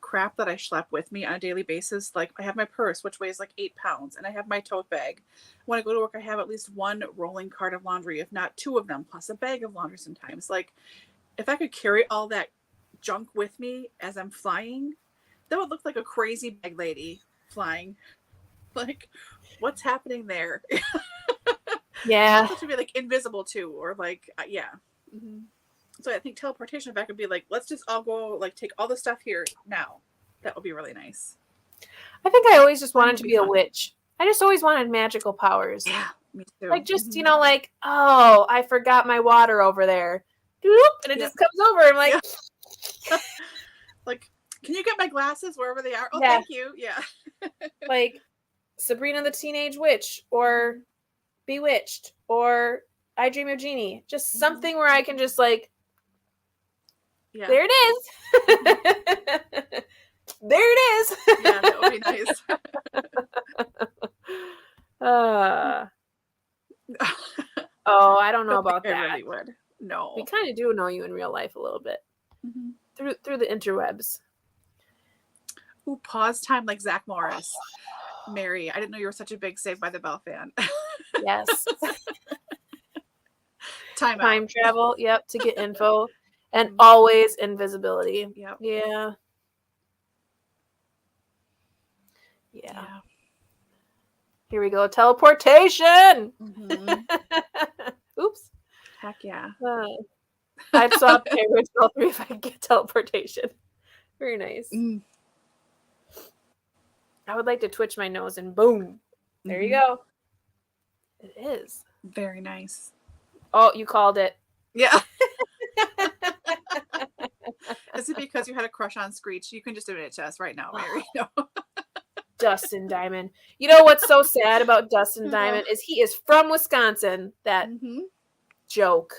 crap that I schlep with me on a daily basis. Like I have my purse, which weighs like 8 pounds, and I have my tote bag. When I go to work, I have at least one rolling cart of laundry, if not 2 of them, plus a bag of laundry sometimes. Like if I could carry all that junk with me as I'm flying, that would look like a crazy bag lady flying. Like, what's happening there? Yeah. To be like invisible too, or like, yeah. Mm-hmm. So I think teleportation, if I could be like, let's just all go, like, take all the stuff here now. That would be really nice. I think I always just wanted to be a witch. I just always wanted magical powers. Yeah, me too. Like, just, like, oh, I forgot my water over there. Doop, and it just comes over. I'm like, like, can you get my glasses wherever they are? Oh, thank you. Yeah. Like Sabrina the Teenage Witch, or Bewitched, or I Dream of Jeannie. Just something where I can just like, there it is. There it is. Yeah, that would be nice. Oh, I don't know about that. I really would. No. We kind of do know you in real life a little bit. Through the interwebs. Ooh, pause time like Zach Morris. Mary, I didn't know you were such a big Saved by the Bell fan. Yes. Time travel, yep, to get info. And always invisibility. Yep. Yeah. Here we go. Teleportation. Oops. Heck yeah. I'd swap favorites all 3 if I could get teleportation. Very nice. I would like to twitch my nose and boom. There you go. It is. Very nice. Oh, you called it. Yeah. Is it because you had a crush on Screech? You can just admit it to us right now, Mary. No. Dustin Diamond. You know what's so sad about Dustin Diamond is he is from Wisconsin. That joke.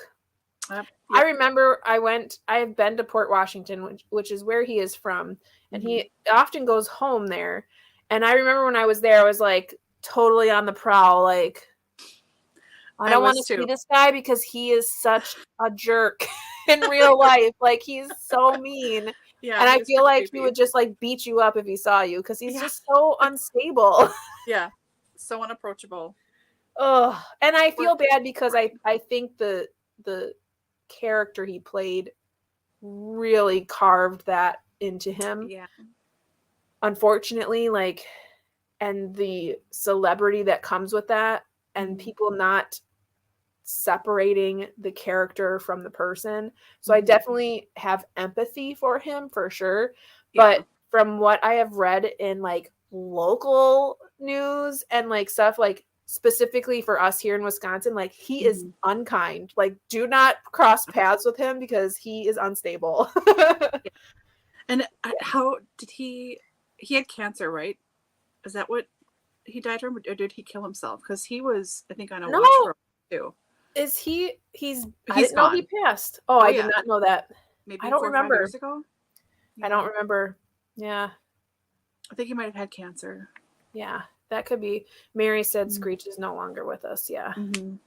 Yep. I remember I've been to Port Washington, which is where he is from, and he often goes home there. And I remember when I was there, I was like totally on the prowl, like I don't want to see this guy because he is such a jerk in real life. Like he's so mean. Yeah, and I feel like he would just like beat you up if he saw you because he's just so unstable. Yeah. So unapproachable. Oh, and I feel bad because I think the character he played really carved that into him. Yeah. Unfortunately, like, and the celebrity that comes with that, and people not separating the character from the person. So I definitely have empathy for him for sure. Yeah. But from what I have read in like local news and like stuff, like specifically for us here in Wisconsin, like he is unkind. Like do not cross paths with him because he is unstable. And how did he had cancer, right? Is that what he died from, or did he kill himself? Because he was, I think, on a watch for too. Is he? I didn't know he passed. Oh, I did not know that. Maybe I don't remember. 4 or 5 years ago. Yeah. I don't remember. Yeah. I think he might have had cancer. Yeah, that could be. Mary said Screech is no longer with us. Yeah. Woot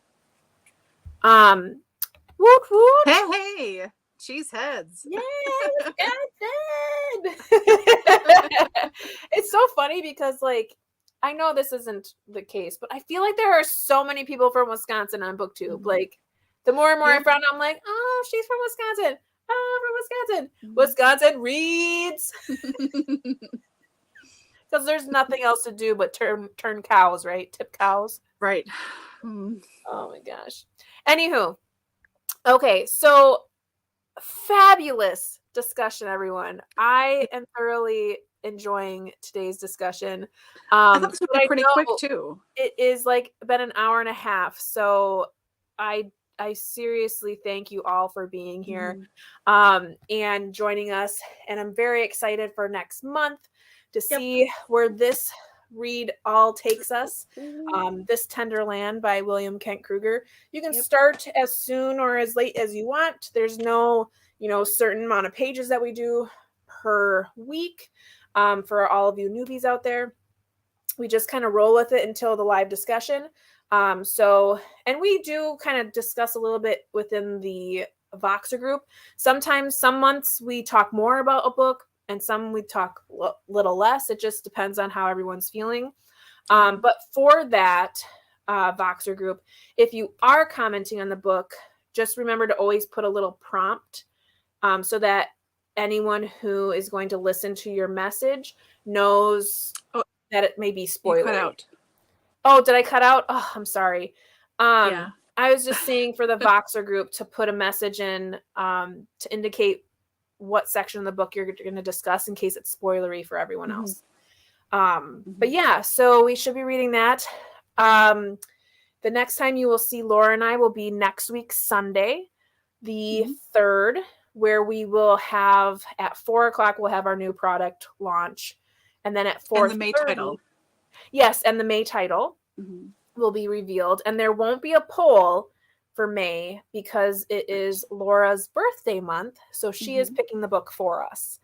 woot. Hey. Cheese heads. Yeah, it's so funny because like I know this isn't the case, but I feel like there are so many people from Wisconsin on BookTube. Like the more and more I found, I'm like, oh, she's from Wisconsin. Oh, from Wisconsin. Wisconsin reads. Because there's nothing else to do but turn cows, right? Tip cows. Right. Oh my gosh. Anywho. Okay, so fabulous discussion, everyone. I am thoroughly enjoying today's discussion. I thought this would be pretty quick too. It is like been an hour and a half, so I I seriously thank you all for being here Mm-hmm. and joining us. And I'm very excited for next month to see where this read all takes us. This Tender Land by William Kent Kruger. You can start as soon or as late as you want. There's no, certain amount of pages that we do per week for all of you newbies out there. We just kind of roll with it until the live discussion. And we do kind of discuss a little bit within the Voxer group. Sometimes, some months we talk more about a book and some we talk a little less. It just depends on how everyone's feeling. But for that Voxer group, if you are commenting on the book, just remember to always put a little prompt so that anyone who is going to listen to your message knows that it may be spoilery. You cut out. Oh, did I cut out? Oh, I'm sorry. I was just saying for the Voxer group to put a message in to indicate what section of the book you're going to discuss in case it's spoilery for everyone else. But yeah, so we should be reading that. The next time you will see Laura and I will be next week, Sunday, the 3rd, where we will have at 4:00, we'll have our new product launch. And then at 4:30. And the May title. Yes, and the May title will be revealed. And there won't be a poll for May because it is Laura's birthday month. So she is picking the book for us.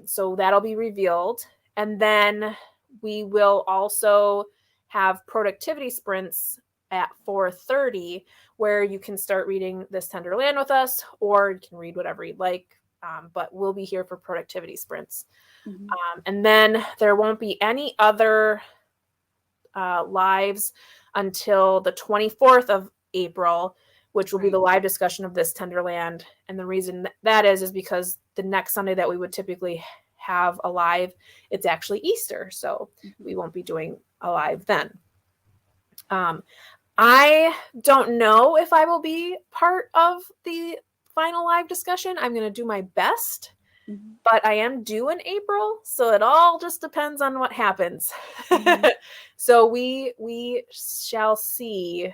So that'll be revealed. And then we will also have productivity sprints at 4:30 where you can start reading this Tender Land with us, or you can read whatever you'd like. But we'll be here for productivity sprints. And then there won't be any other lives until the 24th of April, which will be the live discussion of this Tender Land. And the reason that is because the next Sunday that we would typically have a live, it's actually Easter. So we won't be doing a live then. I don't know if I will be part of the final live discussion. I'm going to do my best. But I am due in April, so it all just depends on what happens. So we shall see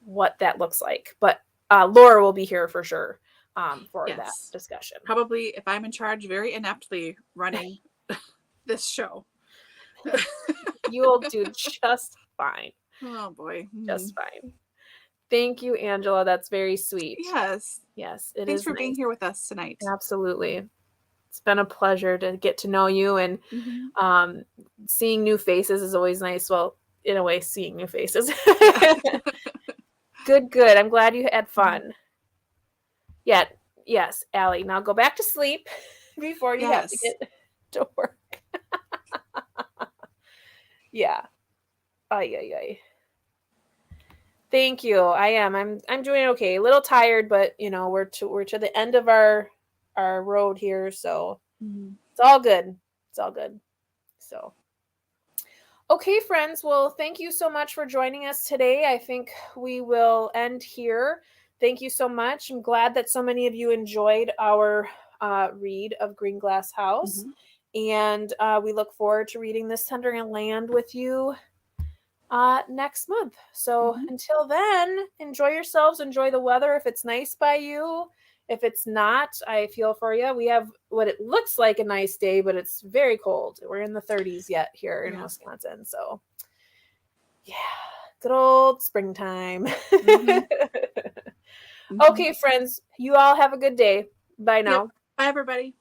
what that looks like. But Laura will be here for sure for that discussion. Probably, if I'm in charge, very ineptly running this show. You will do just fine. Oh, boy. Just fine. Thank you, Angela. That's very sweet. Yes. Yes, Thanks for being here with us tonight. Absolutely. It's been a pleasure to get to know you, and seeing new faces is always nice. Well, in a way, seeing new faces. Good. I'm glad you had fun. Yeah. Yes, Allie. Now go back to sleep before you have to get to work. Yeah. Ay. Thank you. I am. I'm doing okay. A little tired, but we're to the end of our road here, so it's all good. It's all good. So, okay, friends. Well, thank you so much for joining us today. I think we will end here. Thank you so much. I'm glad that so many of you enjoyed our read of Green Glass House, and we look forward to reading this Tender Land with you next month. So until then, enjoy yourselves, enjoy the weather if it's nice by you. If it's not, I feel for you. We have what it looks like a nice day, but it's very cold. We're in the 30s yet here in Wisconsin. So yeah, good old springtime. Okay, friends, you all have a good day. Bye now. Bye, everybody.